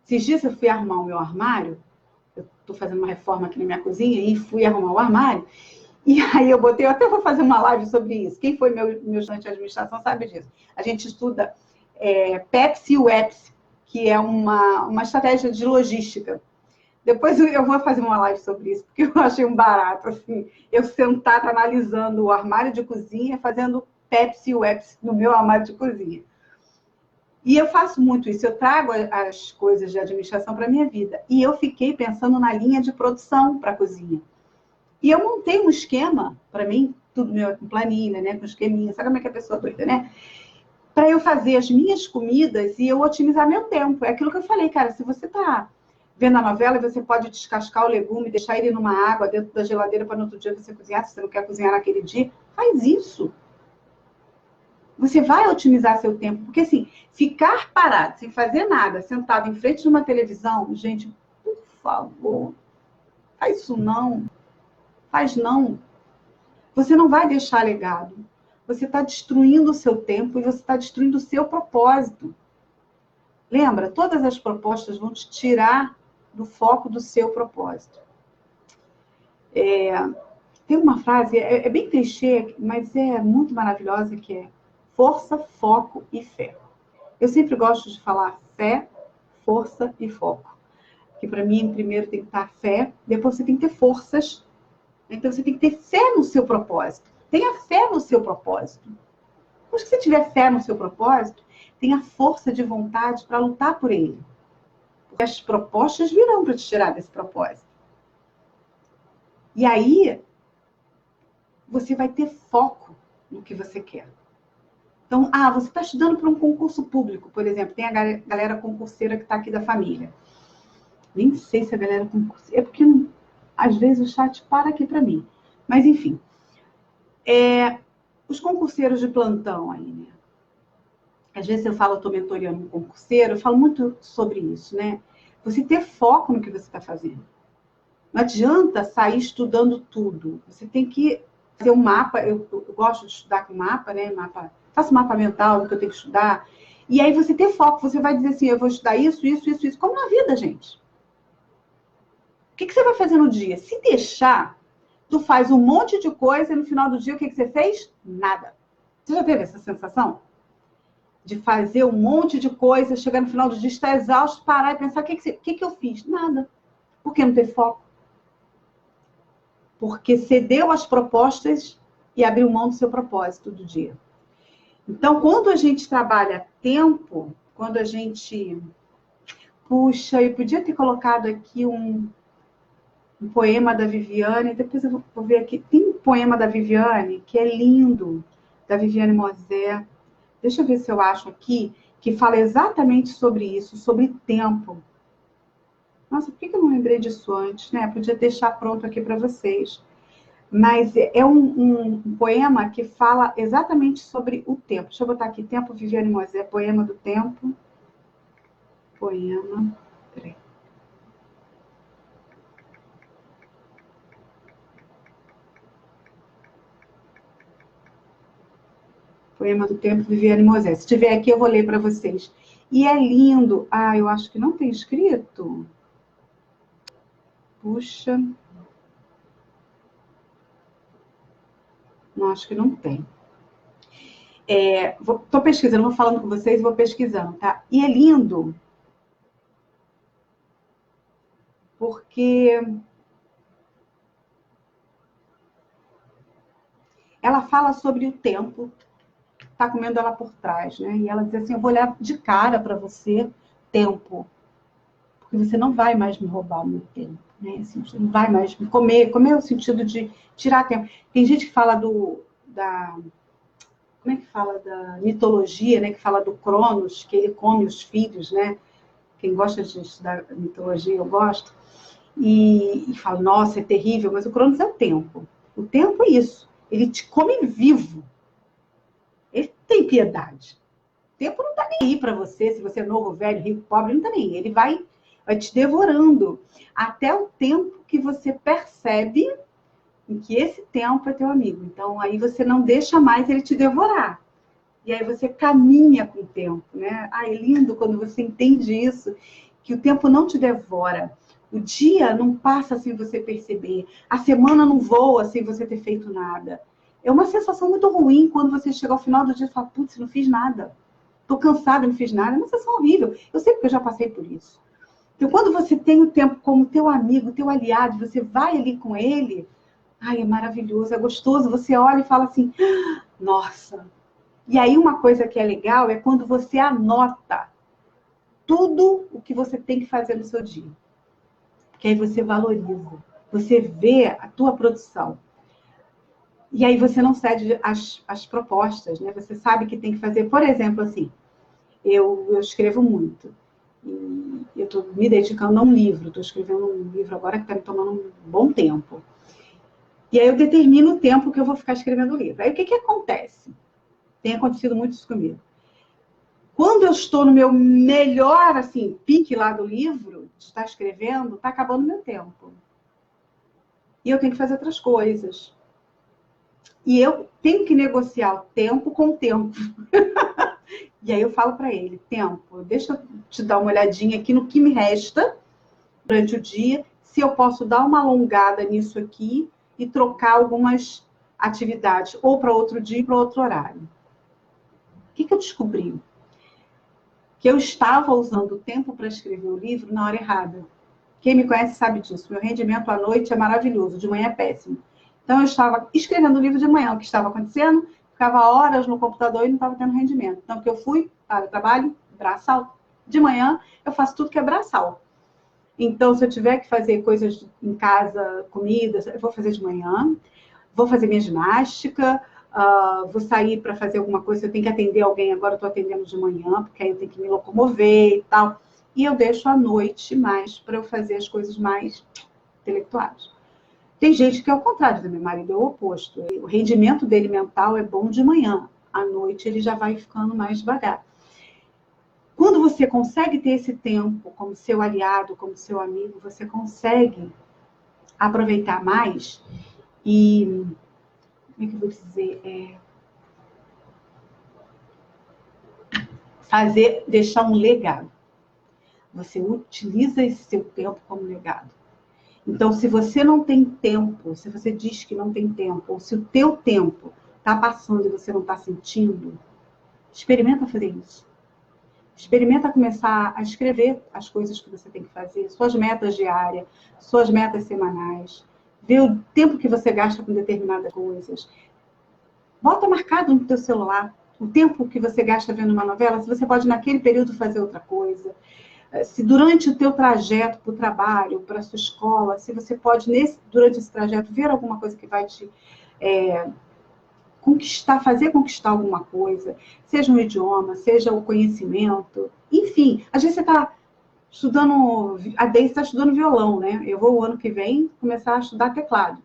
Esses dias eu fui arrumar o meu armário, eu estou fazendo uma reforma aqui na minha cozinha e fui arrumar o armário, e aí eu até vou fazer uma live sobre isso. Quem foi meu estudante de administração sabe disso. A gente estuda Pepsi e Wepsi, que é uma estratégia de logística. Depois eu vou fazer uma live sobre isso, porque eu achei um barato, assim, eu sentar analisando o armário de cozinha, fazendo Pepsi e Wepsi no meu armário de cozinha. E eu faço muito isso, eu trago as coisas de administração para a minha vida. E eu fiquei pensando na linha de produção para a cozinha. E eu montei um esquema, para mim, tudo meu com planilha, né, com esqueminha, sabe como é que a pessoa é doida, né? Para eu fazer as minhas comidas e eu otimizar meu tempo. É aquilo que eu falei, cara, se você está vendo a novela, você pode descascar o legume, deixar ele numa água dentro da geladeira para no outro dia você cozinhar, se você não quer cozinhar naquele dia, faz isso. Você vai otimizar seu tempo. Porque, assim, ficar parado, sem fazer nada, sentado em frente de uma televisão, gente, por favor, faz isso não. Faz não. Você não vai deixar legado. Você está destruindo o seu tempo e você está destruindo o seu propósito. Lembra, todas as propostas vão te tirar do foco do seu propósito. Tem uma frase, é bem clichê, mas é muito maravilhosa, que é força, foco e fé. Eu sempre gosto de falar fé, força e foco. Que para mim, primeiro tem que estar fé, depois você tem que ter forças. Então você tem que ter fé no seu propósito. Tenha fé no seu propósito. Depois que você tiver fé no seu propósito, tenha força de vontade para lutar por ele. Porque as propostas virão para te tirar desse propósito. E aí, você vai ter foco no que você quer. Então, você está estudando para um concurso público, por exemplo. Tem a galera concurseira que está aqui da família. Nem sei se a galera concurseira... É porque, às vezes, o chat para aqui para mim. Mas, enfim. Os concurseiros de plantão aí, né? Às vezes eu estou mentoreando um concurseiro, eu falo muito sobre isso, né? Você ter foco no que você está fazendo. Não adianta sair estudando tudo. Você tem que fazer um mapa. Eu gosto de estudar com mapa, né? Faço mapa mental do que eu tenho que estudar. E aí você ter foco, você vai dizer assim, eu vou estudar isso, isso, isso, isso. Como na vida, gente. O que você vai fazer no dia? Se deixar, tu faz um monte de coisa e no final do dia o que você fez? Nada. Você já teve essa sensação? De fazer um monte de coisa, chegar no final do dia, estar exausto, parar e pensar, o que eu fiz? Nada. Por que não ter foco? Porque cedeu às propostas e abriu mão do seu propósito do dia. Então, quando a gente trabalha tempo, quando a gente... Puxa, eu podia ter colocado aqui um poema da Viviane, depois eu vou ver aqui. Tem um poema da Viviane que é lindo, da Viviane Mosé. Deixa eu ver se eu acho aqui, que fala exatamente sobre isso, sobre tempo. Nossa, por que eu não lembrei disso antes, né? Podia deixar pronto aqui para vocês. Mas é um poema que fala exatamente sobre o tempo. Deixa eu botar aqui, Tempo, Viviane Mosé, Poema do Tempo. Poema, peraí. Poema do Tempo, Viviane Mosé. Se tiver aqui, eu vou ler para vocês. E é lindo. Eu acho que não tem escrito. Puxa. Não, acho que não tem. Estou pesquisando, vou falando com vocês, vou pesquisando, tá? E é lindo. Porque ela fala sobre o tempo, tá comendo ela por trás, né? E ela diz assim, eu vou olhar de cara para você, tempo, porque você não vai mais me roubar o meu tempo, né? Assim, você não vai mais me comer. Comer é o sentido de tirar tempo. Tem gente que fala como é que fala da mitologia, né? Que fala do Cronos, que ele come os filhos, né? Quem gosta de estudar mitologia, eu gosto. E fala, nossa, é terrível, mas o Cronos é o tempo. O tempo é isso. Ele te come vivo. Ele tem piedade. O tempo não está nem aí para você, se você é novo, velho, rico, pobre, não está nem aí. Ele vai te devorando. Até o tempo que você percebe em que esse tempo é teu amigo. Então, aí você não deixa mais ele te devorar. E aí você caminha com o tempo, né? Ah, é lindo quando você entende isso, que o tempo não te devora. O dia não passa sem você perceber. A semana não voa sem você ter feito nada. É uma sensação muito ruim quando você chega ao final do dia e fala, putz, não fiz nada. Estou cansada, não fiz nada. É uma sensação horrível. Eu sei porque eu já passei por isso. Então, quando você tem o tempo como teu amigo, teu aliado, você vai ali com ele, ai, é maravilhoso, é gostoso. Você olha e fala assim, nossa. E aí uma coisa que é legal é quando você anota tudo o que você tem que fazer no seu dia. Porque aí você valoriza, você vê a tua produção. E aí você não cede as propostas, né? Você sabe que tem que fazer, por exemplo, assim, eu escrevo muito. E eu estou me dedicando a um livro, estou escrevendo um livro agora que está me tomando um bom tempo. E aí eu determino o tempo que eu vou ficar escrevendo o livro. Aí o que acontece? Tem acontecido muito isso comigo. Quando eu estou no meu melhor, assim, pique lá do livro, de estar escrevendo, está acabando o meu tempo. E eu tenho que fazer outras coisas. E eu tenho que negociar o tempo com o tempo. E aí eu falo para ele, tempo, deixa eu te dar uma olhadinha aqui no que me resta durante o dia, se eu posso dar uma alongada nisso aqui e trocar algumas atividades, ou para outro dia e para outro horário. O que eu descobri? Que eu estava usando o tempo para escrever o livro na hora errada. Quem me conhece sabe disso. Meu rendimento à noite é maravilhoso, de manhã é péssimo. Então, eu estava escrevendo o livro de manhã, o que estava acontecendo, ficava horas no computador e não estava tendo rendimento. Então, que eu fui para o trabalho, braçal. De manhã, eu faço tudo que é braçal. Então, se eu tiver que fazer coisas em casa, comida, eu vou fazer de manhã, vou fazer minha ginástica, vou sair para fazer alguma coisa, eu tenho que atender alguém, agora eu estou atendendo de manhã, porque aí eu tenho que me locomover e tal. E eu deixo à noite mais para eu fazer as coisas mais intelectuais. Tem gente que é o contrário do meu marido, é o oposto. O rendimento dele mental é bom de manhã, à noite ele já vai ficando mais devagar. Quando você consegue ter esse tempo como seu aliado, como seu amigo, você consegue aproveitar mais e, como é que eu vou dizer, deixar um legado. Você utiliza esse seu tempo como legado. Então, se você não tem tempo, se você diz que não tem tempo, ou se o teu tempo está passando e você não está sentindo, experimenta fazer isso. Experimenta começar a escrever as coisas que você tem que fazer, suas metas diárias, suas metas semanais. Vê o tempo que você gasta com determinadas coisas. Bota marcado no teu celular o tempo que você gasta vendo uma novela, se você pode naquele período fazer outra coisa. Se durante o teu trajeto para o trabalho, para a sua escola, se você pode, durante esse trajeto, ver alguma coisa que vai te fazer conquistar alguma coisa, seja um idioma, seja o conhecimento, enfim, às vezes você está estudando, a Deise está estudando violão, né? Eu vou o ano que vem começar a estudar teclado.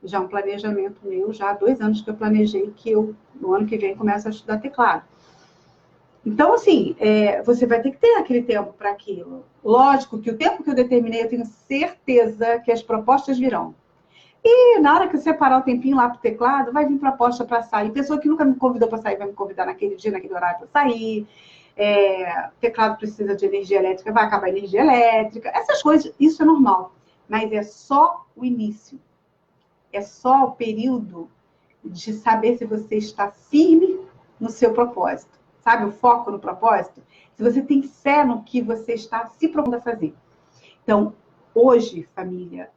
Já é um planejamento meu, já há 2 anos que eu planejei que eu, no ano que vem, começo a estudar teclado. Então, assim, você vai ter que ter aquele tempo para aquilo. Lógico que o tempo que eu determinei, eu tenho certeza que as propostas virão. E na hora que eu separar o tempinho lá para o teclado, vai vir proposta para sair. Pessoa que nunca me convidou para sair, vai me convidar naquele dia, naquele horário para sair. Teclado precisa de energia elétrica, vai acabar a energia elétrica. Essas coisas, isso é normal. Mas é só o início. É só o período de saber se você está firme no seu propósito. Sabe, o foco no propósito? Se você tem fé no que você está se propondo a fazer. Então, hoje, família,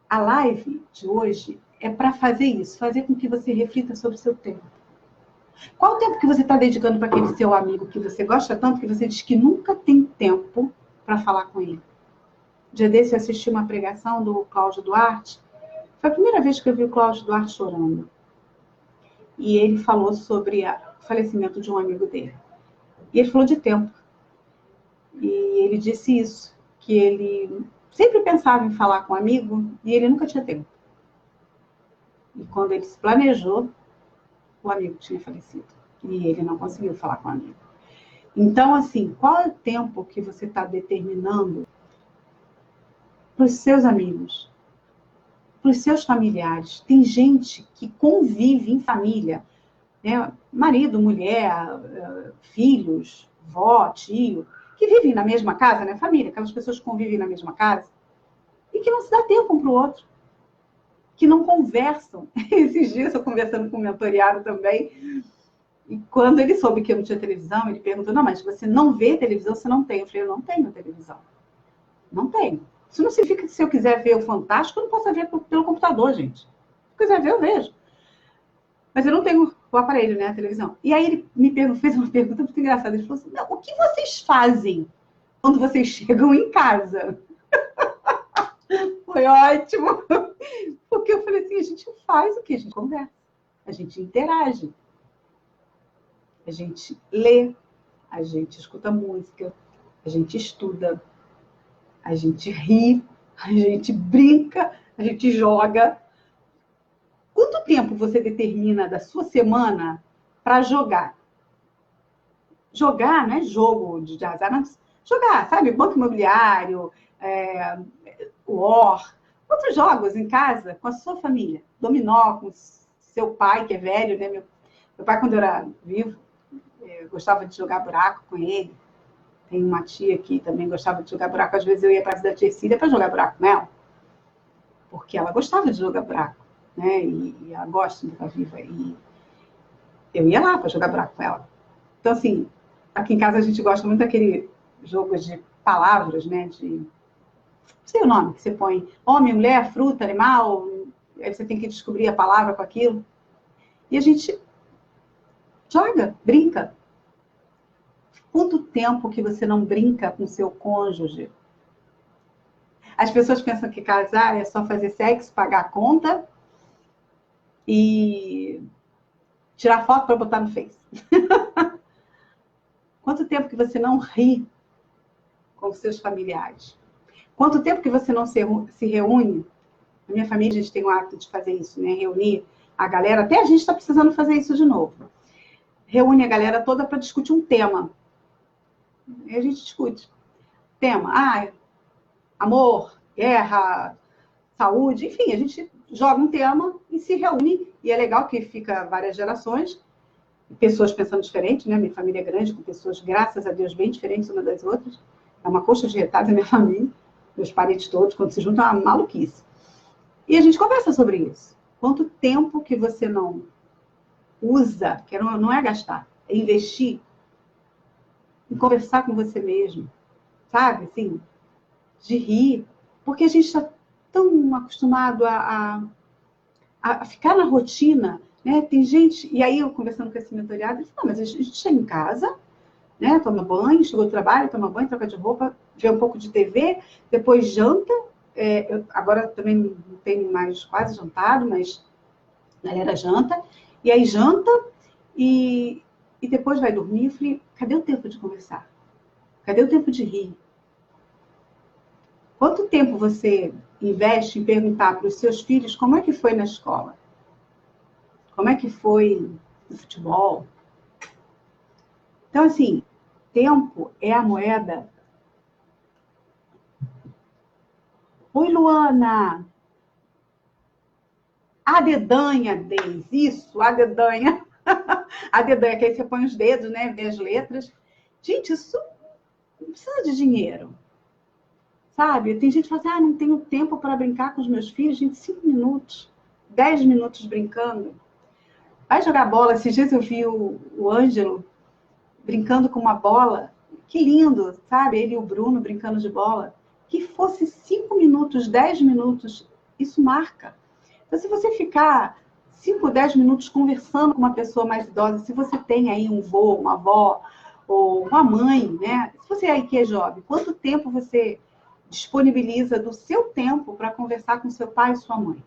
a live de hoje é para fazer isso, fazer com que você reflita sobre o seu tempo. Qual o tempo que você está dedicando para aquele seu amigo que você gosta tanto, que você diz que nunca tem tempo para falar com ele? Dia desse eu assisti uma pregação do Cláudio Duarte. Foi a primeira vez que eu vi o Cláudio Duarte chorando. E ele falou sobre o falecimento de um amigo dele. E ele falou de tempo. E ele disse isso, que ele sempre pensava em falar com um amigo e ele nunca tinha tempo. E quando ele se planejou, o amigo tinha falecido. E ele não conseguiu falar com o amigo. Então, assim, qual é o tempo que você está determinando para os seus amigos, para os seus familiares? Tem gente que convive em família, né? Marido, mulher, filhos, vó, tio, que vivem na mesma casa, né? Família, aquelas pessoas que convivem na mesma casa, e que não se dá tempo um para o outro, que não conversam. Esses dias eu conversando com o mentoriado também, e quando ele soube que eu não tinha televisão, ele perguntou, não, mas você não vê televisão, você não tem? Eu falei, eu não tenho televisão. Não tenho. Isso não significa que se eu quiser ver o Fantástico, eu não posso ver pelo computador, gente. Se eu quiser ver, eu vejo. Mas eu não tenho o aparelho, né, a televisão. E aí ele me fez uma pergunta muito engraçada. Ele falou assim, não, o que vocês fazem quando vocês chegam em casa? Foi ótimo. Porque eu falei assim, a gente faz o quê? A gente conversa. A gente interage. A gente lê. A gente escuta música. A gente estuda. A gente ri. A gente brinca. A gente joga. Quanto tempo você determina da sua semana para jogar? Jogar, não é jogo de azar, mas jogar, sabe? Banco imobiliário, War, outros jogos em casa com a sua família. Dominó com seu pai, que é velho, né? Meu pai, quando eu era vivo, eu gostava de jogar buraco com ele. Tem uma tia que também gostava de jogar buraco. Às vezes eu ia para a casa da tia Cília para jogar buraco com ela. Porque ela gostava de jogar buraco, né? E ela gosta de estar viva. E eu ia lá para jogar buraco com ela. Então, assim, aqui em casa a gente gosta muito daquele jogo de palavras, né? Não sei o nome que você põe. Homem, mulher, fruta, animal. Aí você tem que descobrir a palavra com aquilo. E a gente joga, brinca. Quanto tempo que você não brinca com seu cônjuge? As pessoas pensam que casar é só fazer sexo, pagar a conta e tirar foto para botar no Face. Quanto tempo que você não ri com os seus familiares? Quanto tempo que você não se reúne? Na minha família, a gente tem o hábito de fazer isso, né? Reunir a galera. Até a gente está precisando fazer isso de novo. Reúne a galera toda para discutir um tema. E a gente discute. Tema, amor, guerra, saúde, enfim, a gente joga um tema e se reúne. E é legal que fica várias gerações, pessoas pensando diferente, né? Minha família é grande, com pessoas, graças a Deus, bem diferentes uma das outras. É uma coxa de retalhos a minha família, meus parentes todos, quando se juntam, é uma maluquice. E a gente conversa sobre isso. Quanto tempo que você não usa, que não é gastar, é investir em conversar com você mesmo, sabe? Assim, de rir. Porque a gente está tão acostumado a ficar na rotina, né? Tem gente... E aí, eu conversando com esse mentoriado, ele falou, mas a gente chega em casa, né? Toma banho, chegou do trabalho, toma banho, troca de roupa, vê um pouco de TV, depois janta. Eu agora também não tenho mais quase jantado, mas a galera janta. E aí janta e depois vai dormir. Eu falei, cadê o tempo de conversar? Cadê o tempo de rir? Quanto tempo você investe em perguntar para os seus filhos como é que foi na escola? Como é que foi no futebol? Então, assim, tempo é a moeda. Oi, Luana. A dedanha, Deise. Isso, a dedanha. A dedanha, que aí você põe os dedos, né? Vê as letras. Gente, isso não precisa de dinheiro. Sabe? Tem gente que fala assim, não tenho tempo para brincar com os meus filhos. Gente, 5 minutos, 10 minutos brincando. Vai jogar bola. Esses dias eu vi o Ângelo brincando com uma bola. Que lindo, sabe? Ele e o Bruno brincando de bola. Que fosse 5 minutos, 10 minutos, isso marca. Então, se você ficar 5, 10 minutos conversando com uma pessoa mais idosa, se você tem aí um vô, uma avó, ou uma mãe, né? Se você aí que é jovem, quanto tempo você disponibiliza do seu tempo para conversar com seu pai e sua mãe?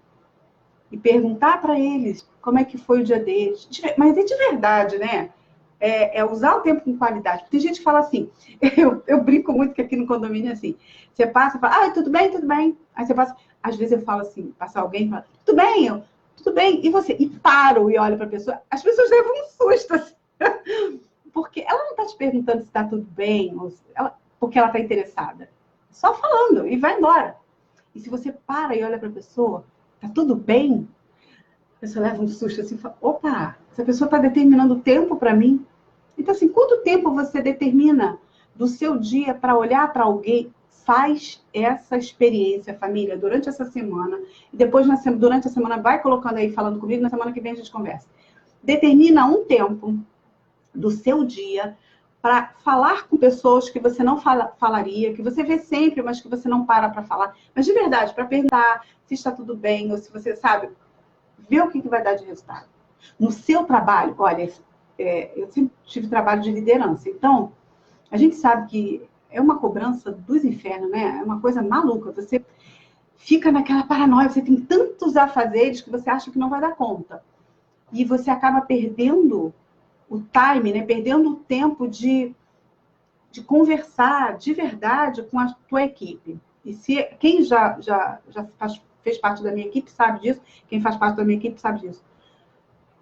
E perguntar para eles como é que foi o dia deles. Mas é de verdade, né? É usar o tempo com qualidade. Porque tem gente que fala assim, eu brinco muito que aqui no condomínio é assim, você passa e fala, tudo bem, tudo bem. Aí você passa, às vezes eu falo assim, passa alguém e fala, tudo bem, tudo bem, e você? E paro e olho para a pessoa, as pessoas levam um susto, assim, porque ela não está te perguntando se está tudo bem, porque ela está interessada. Só falando, e vai embora. E se você para e olha para a pessoa, tá tudo bem? A pessoa leva um susto assim, fala, opa, essa pessoa está determinando tempo para mim. Então, assim, quanto tempo você determina do seu dia para olhar para alguém? Faz essa experiência, família, durante essa semana. E depois, durante a semana, vai colocando aí, falando comigo. Na semana que vem a gente conversa. Determina um tempo do seu dia para falar com pessoas que você não falaria, que você vê sempre, mas que você não para falar. Mas, de verdade, para perguntar se está tudo bem, ou se você sabe, ver o que vai dar de resultado. No seu trabalho, olha, eu sempre tive trabalho de liderança, então a gente sabe que é uma cobrança dos infernos, né? É uma coisa maluca. Você fica naquela paranoia, você tem tantos afazeres que você acha que não vai dar conta. E você acaba perdendo o time, né? Perdendo o tempo de conversar de verdade com a tua equipe. E quem já fez parte da minha equipe sabe disso, quem faz parte da minha equipe sabe disso.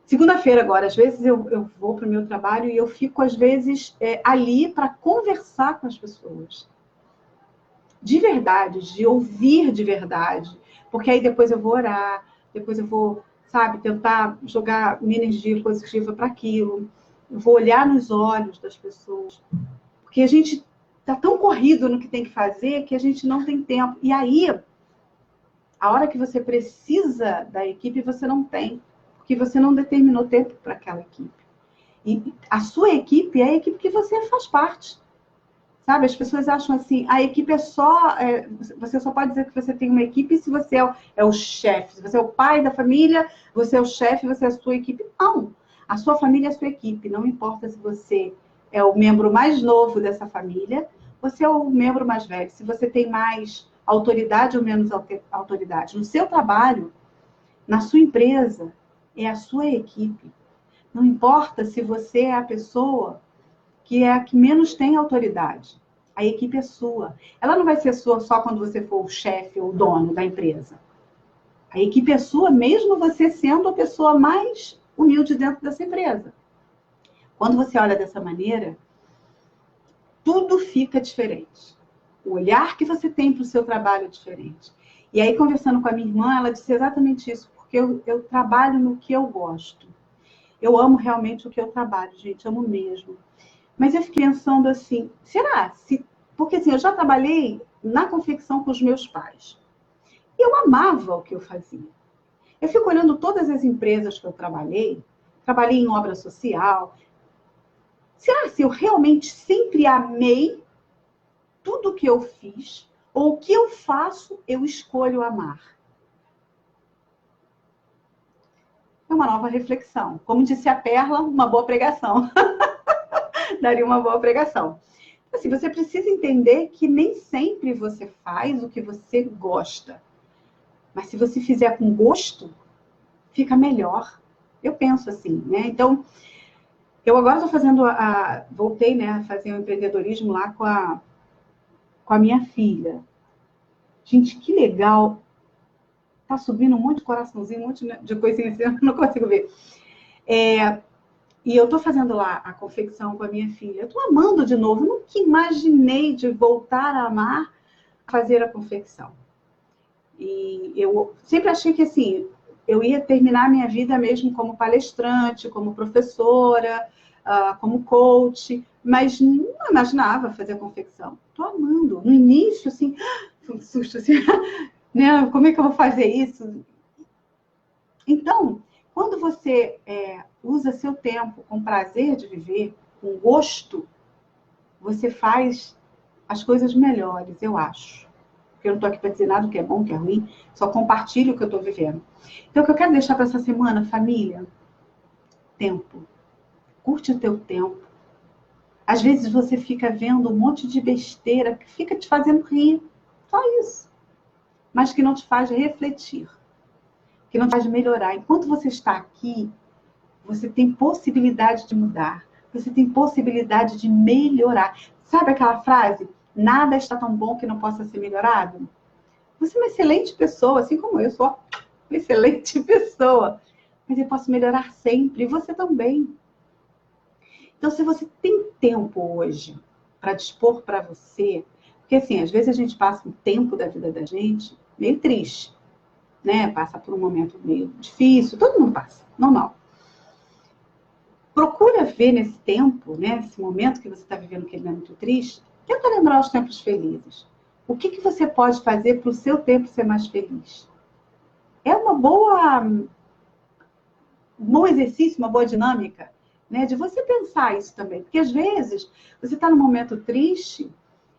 Segunda-feira agora, às vezes eu vou para o meu trabalho e eu fico, às vezes, ali para conversar com as pessoas. De verdade, de ouvir de verdade. Porque aí depois eu vou orar, depois eu vou, sabe, tentar jogar minha energia positiva para aquilo. Eu vou olhar nos olhos das pessoas. Porque a gente está tão corrido no que tem que fazer que a gente não tem tempo. E aí, a hora que você precisa da equipe, você não tem. Porque você não determinou tempo para aquela equipe. E a sua equipe é a equipe que você faz parte. Sabe, as pessoas acham assim, a equipe é só... você só pode dizer que você tem uma equipe se você é o chefe. Se você é o pai da família, você é o chefe, você é a sua equipe. Não, a sua família é a sua equipe. Não importa se você é o membro mais novo dessa família, você é o membro mais velho. Se você tem mais autoridade ou menos autoridade. No seu trabalho, na sua empresa, é a sua equipe. Não importa se você é a pessoa que é a que menos tem autoridade. A equipe é sua. Ela não vai ser sua só quando você for o chefe ou o dono da empresa. A equipe é sua mesmo você sendo a pessoa mais humilde dentro dessa empresa. Quando você olha dessa maneira, tudo fica diferente. O olhar que você tem para o seu trabalho é diferente. E aí, conversando com a minha irmã, ela disse exatamente isso, porque eu trabalho no que eu gosto. Eu amo realmente o que eu trabalho, gente, amo mesmo. Mas eu fiquei pensando assim, será? Porque assim, eu já trabalhei na confecção com os meus pais. E eu amava o que eu fazia. Eu fico olhando todas as empresas que eu trabalhei em obra social. Será que eu realmente sempre amei tudo o que eu fiz? Ou o que eu faço, eu escolho amar? É uma nova reflexão. Como disse a Perla, uma boa pregação. Daria uma boa pregação. Assim, você precisa entender que nem sempre você faz o que você gosta. Mas se você fizer com gosto, fica melhor. Eu penso assim, né? Então, eu agora estou fazendo voltei, né, a fazer o empreendedorismo lá com a minha filha. Gente, que legal. Tá subindo um monte de coraçãozinho, um monte de coisinha assim, eu não consigo ver. E eu estou fazendo lá a confecção com a minha filha. Eu estou amando de novo. Nunca imaginei de voltar a amar fazer a confecção. E eu sempre achei que, assim, eu ia terminar a minha vida mesmo como palestrante, como professora, como coach, mas não imaginava fazer a confecção. Estou amando. No início, assim, foi um susto, assim, né? Como é que eu vou fazer isso? Então, quando você usa seu tempo com prazer de viver, com gosto, você faz as coisas melhores, eu acho. porque eu não estou aqui para dizer nada do que é bom, o que é ruim, só compartilho o que eu estou vivendo. Então, o que eu quero deixar para essa semana, família, tempo. Curte o teu tempo. Às vezes você fica vendo um monte de besteira que fica te fazendo rir. Só isso. Mas que não te faz refletir. Que não te faz melhorar. Enquanto você está aqui, você tem possibilidade de mudar. Você tem possibilidade de melhorar. Sabe aquela frase? Nada está tão bom que não possa ser melhorado? Você é uma excelente pessoa, assim como eu sou uma excelente pessoa. Mas eu posso melhorar sempre. E você também. Então, se você tem tempo hoje para dispor para você, porque assim, às vezes a gente passa um tempo da vida da gente meio triste, né? Passa por um momento meio difícil, todo mundo passa, normal. Procura ver nesse tempo, né? Nesse momento que você está vivendo que ele não é muito triste, tenta lembrar os tempos felizes. O que você pode fazer para o seu tempo ser mais feliz? É um bom exercício, uma boa dinâmica, né, de você pensar isso também. Porque, às vezes, você está num momento triste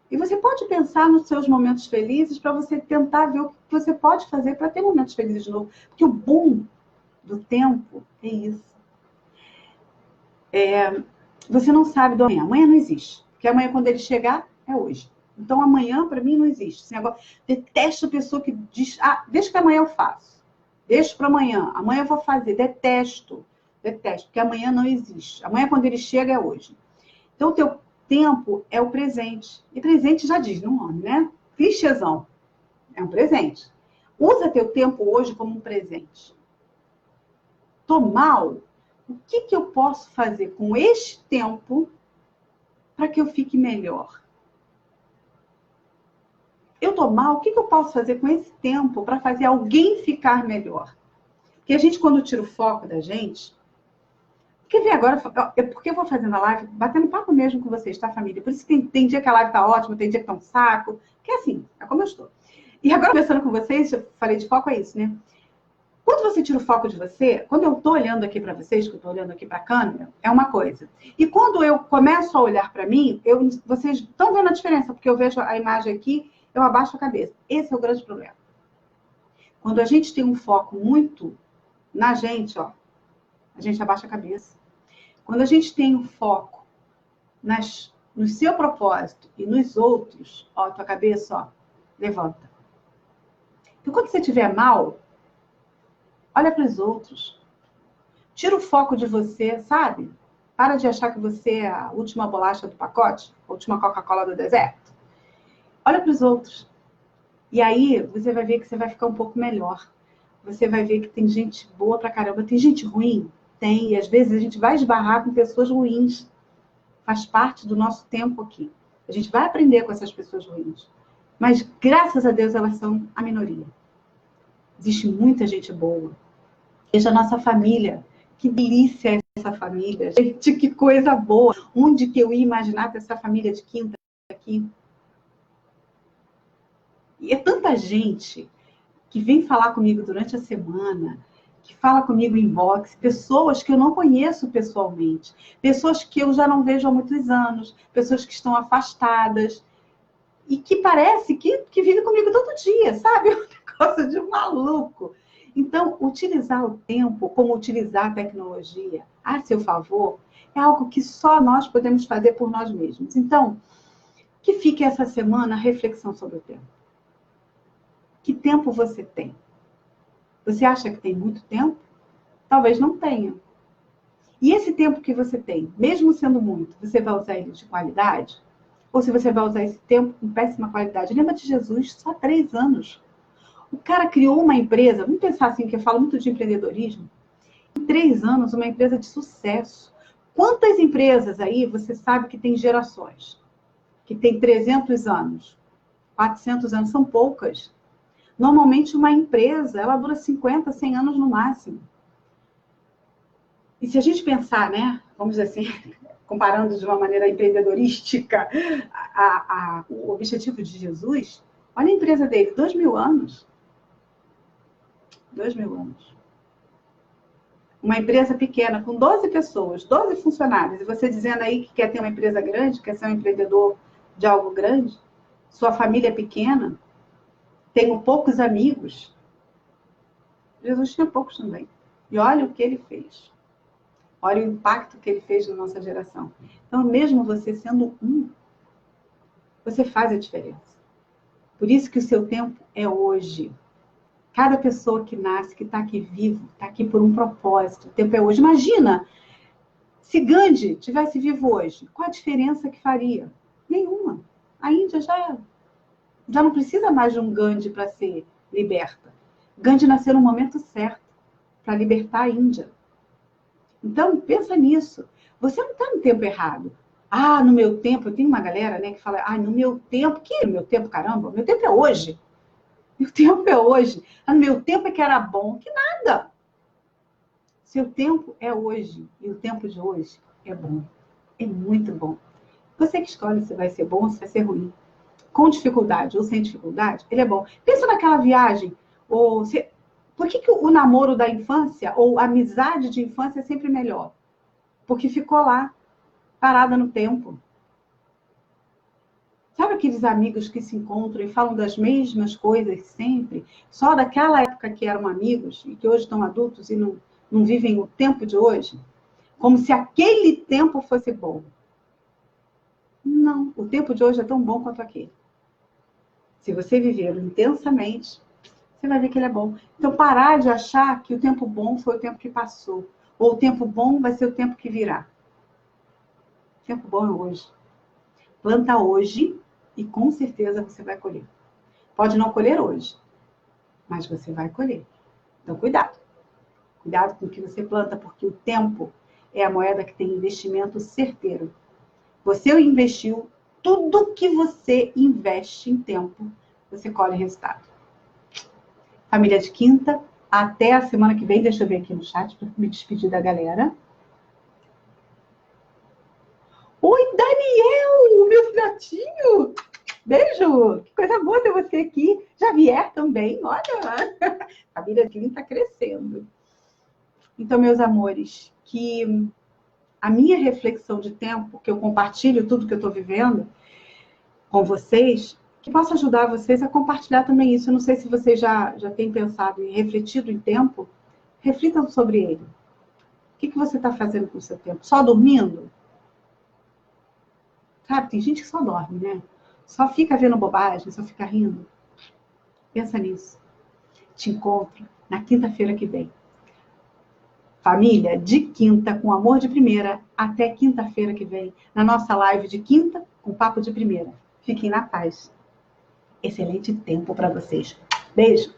e você pode pensar nos seus momentos felizes para você tentar ver o que você pode fazer para ter momentos felizes de novo. Porque o bom do tempo é isso. Você não sabe do amanhã. Amanhã não existe. Porque amanhã, quando ele chegar, é hoje. Então, amanhã, para mim, não existe. Agora, detesto a pessoa que diz, deixa que amanhã eu faço. Deixa para amanhã. Amanhã eu vou fazer. Detesto, porque amanhã não existe. Amanhã, quando ele chega, é hoje. Então, o teu tempo é o presente. E presente já diz no nome, né? Clichêzão. É um presente. Usa teu tempo hoje como um presente. Tô mal? O que eu posso fazer com este tempo para que eu fique melhor? Eu tô mal? O que eu posso fazer com esse tempo para fazer alguém ficar melhor? Porque a gente, quando tira o foco da gente... Quer ver agora? Porque eu vou fazendo a live, batendo papo mesmo com vocês, tá, família? Por isso que tem dia que a live tá ótima, tem dia que tá um saco. Que é assim, é como eu estou. E agora, conversando com vocês, eu falei de foco, é isso, né? Quando você tira o foco de você, quando eu tô olhando aqui para vocês, que eu tô olhando aqui para a câmera, é uma coisa. E quando eu começo a olhar para mim, vocês estão vendo a diferença, porque eu vejo a imagem aqui, eu abaixo a cabeça. Esse é o grande problema. Quando a gente tem um foco muito na gente, ó, a gente abaixa a cabeça. Quando a gente tem um foco no seu propósito e nos outros, ó, tua cabeça, ó, levanta. Então, quando você estiver mal, olha para os outros. Tira o foco de você, sabe? Para de achar que você é a última bolacha do pacote, a última Coca-Cola do deserto. Olha para os outros. E aí, você vai ver que você vai ficar um pouco melhor. Você vai ver que tem gente boa pra caramba. Tem gente ruim? Tem. E às vezes a gente vai esbarrar com pessoas ruins. Faz parte do nosso tempo aqui. A gente vai aprender com essas pessoas ruins. Mas, graças a Deus, elas são a minoria. Existe muita gente boa. Veja a nossa família. Que delícia é essa família. Gente, que coisa boa. Onde que eu ia imaginar ter essa família de quinta aqui? E é tanta gente que vem falar comigo durante a semana, que fala comigo em inbox, pessoas que eu não conheço pessoalmente, pessoas que eu já não vejo há muitos anos, pessoas que estão afastadas, e que parece que vive comigo todo dia, sabe? É um negócio de maluco. Então, utilizar o tempo como utilizar a tecnologia a seu favor é algo que só nós podemos fazer por nós mesmos. Então, que fique essa semana a reflexão sobre o tempo. Que tempo você tem? Você acha que tem muito tempo? Talvez não tenha. E esse tempo que você tem, mesmo sendo muito, você vai usar ele de qualidade? Ou se você vai usar esse tempo com péssima qualidade? Lembra de Jesus, só 3 anos. O cara criou uma empresa, vamos pensar assim, que eu falo muito de empreendedorismo. Em 3 anos, uma empresa de sucesso. Quantas empresas aí você sabe que tem gerações? Que tem 300 anos, 400 anos, são poucas. Normalmente, uma empresa, ela dura 50, 100 anos no máximo. E se a gente pensar, né, vamos dizer assim, comparando de uma maneira empreendedorística o objetivo de Jesus, olha a empresa dele, 2.000 anos. 2.000 anos. Uma empresa pequena, com 12 pessoas, 12 funcionários, e você dizendo aí que quer ter uma empresa grande, quer ser um empreendedor de algo grande, sua família é pequena, Tenho poucos amigos. Jesus tinha poucos também. E olha o que ele fez. Olha o impacto que ele fez na nossa geração. Então, mesmo você sendo um, você faz a diferença. Por isso que o seu tempo é hoje. Cada pessoa que nasce, que está aqui vivo, está aqui por um propósito. O tempo é hoje. Imagina, se Gandhi tivesse vivo hoje, qual a diferença que faria? Nenhuma. A Índia já não precisa mais de um Gandhi para ser liberta. Gandhi nasceu no momento certo para libertar a Índia. Então, pensa nisso. Você não está no tempo errado. Ah, no meu tempo, eu tenho uma galera, né, que fala, ah, no meu tempo, que no meu tempo, caramba, meu tempo é hoje. Meu tempo é hoje. Ah, no meu tempo é que era bom. Que nada. Seu tempo é hoje. E o tempo de hoje é bom. É muito bom. Você que escolhe se vai ser bom ou se vai ser ruim. Com dificuldade ou sem dificuldade, ele é bom. Pensa naquela viagem. Por que o namoro da infância ou a amizade de infância é sempre melhor? Porque ficou lá, parada no tempo. Sabe aqueles amigos que se encontram e falam das mesmas coisas sempre? Só daquela época que eram amigos e que hoje estão adultos e não vivem o tempo de hoje? Como se aquele tempo fosse bom. Não, o tempo de hoje é tão bom quanto aquele. Se você viver intensamente, você vai ver que ele é bom. Então, parar de achar que o tempo bom foi o tempo que passou. Ou o tempo bom vai ser o tempo que virá. O tempo bom é hoje. Planta hoje e com certeza você vai colher. Pode não colher hoje, mas você vai colher. Então, cuidado. Cuidado com o que você planta, porque o tempo é a moeda que tem investimento certeiro. Você investiu, tudo que você investe em tempo, você colhe resultado. Família de quinta, até a semana que vem. Deixa eu ver aqui no chat para me despedir da galera. Oi, Daniel, meu filhotinho! Beijo! Que coisa boa ter você aqui. Javier também, olha! A família de quinta está crescendo. Então, meus amores, que a minha reflexão de tempo, que eu compartilho tudo que eu estou vivendo com vocês, que possa ajudar vocês a compartilhar também isso. Eu não sei se vocês já têm pensado e refletido em tempo. Reflitam sobre ele. O que você está fazendo com o seu tempo? Só dormindo? Sabe, tem gente que só dorme, né? Só fica vendo bobagem, só fica rindo. Pensa nisso. Te encontro na quinta-feira que vem. Família, de quinta, com amor de primeira, até quinta-feira que vem, na nossa live de quinta, com papo de primeira. Fiquem na paz. Excelente tempo para vocês. Beijo!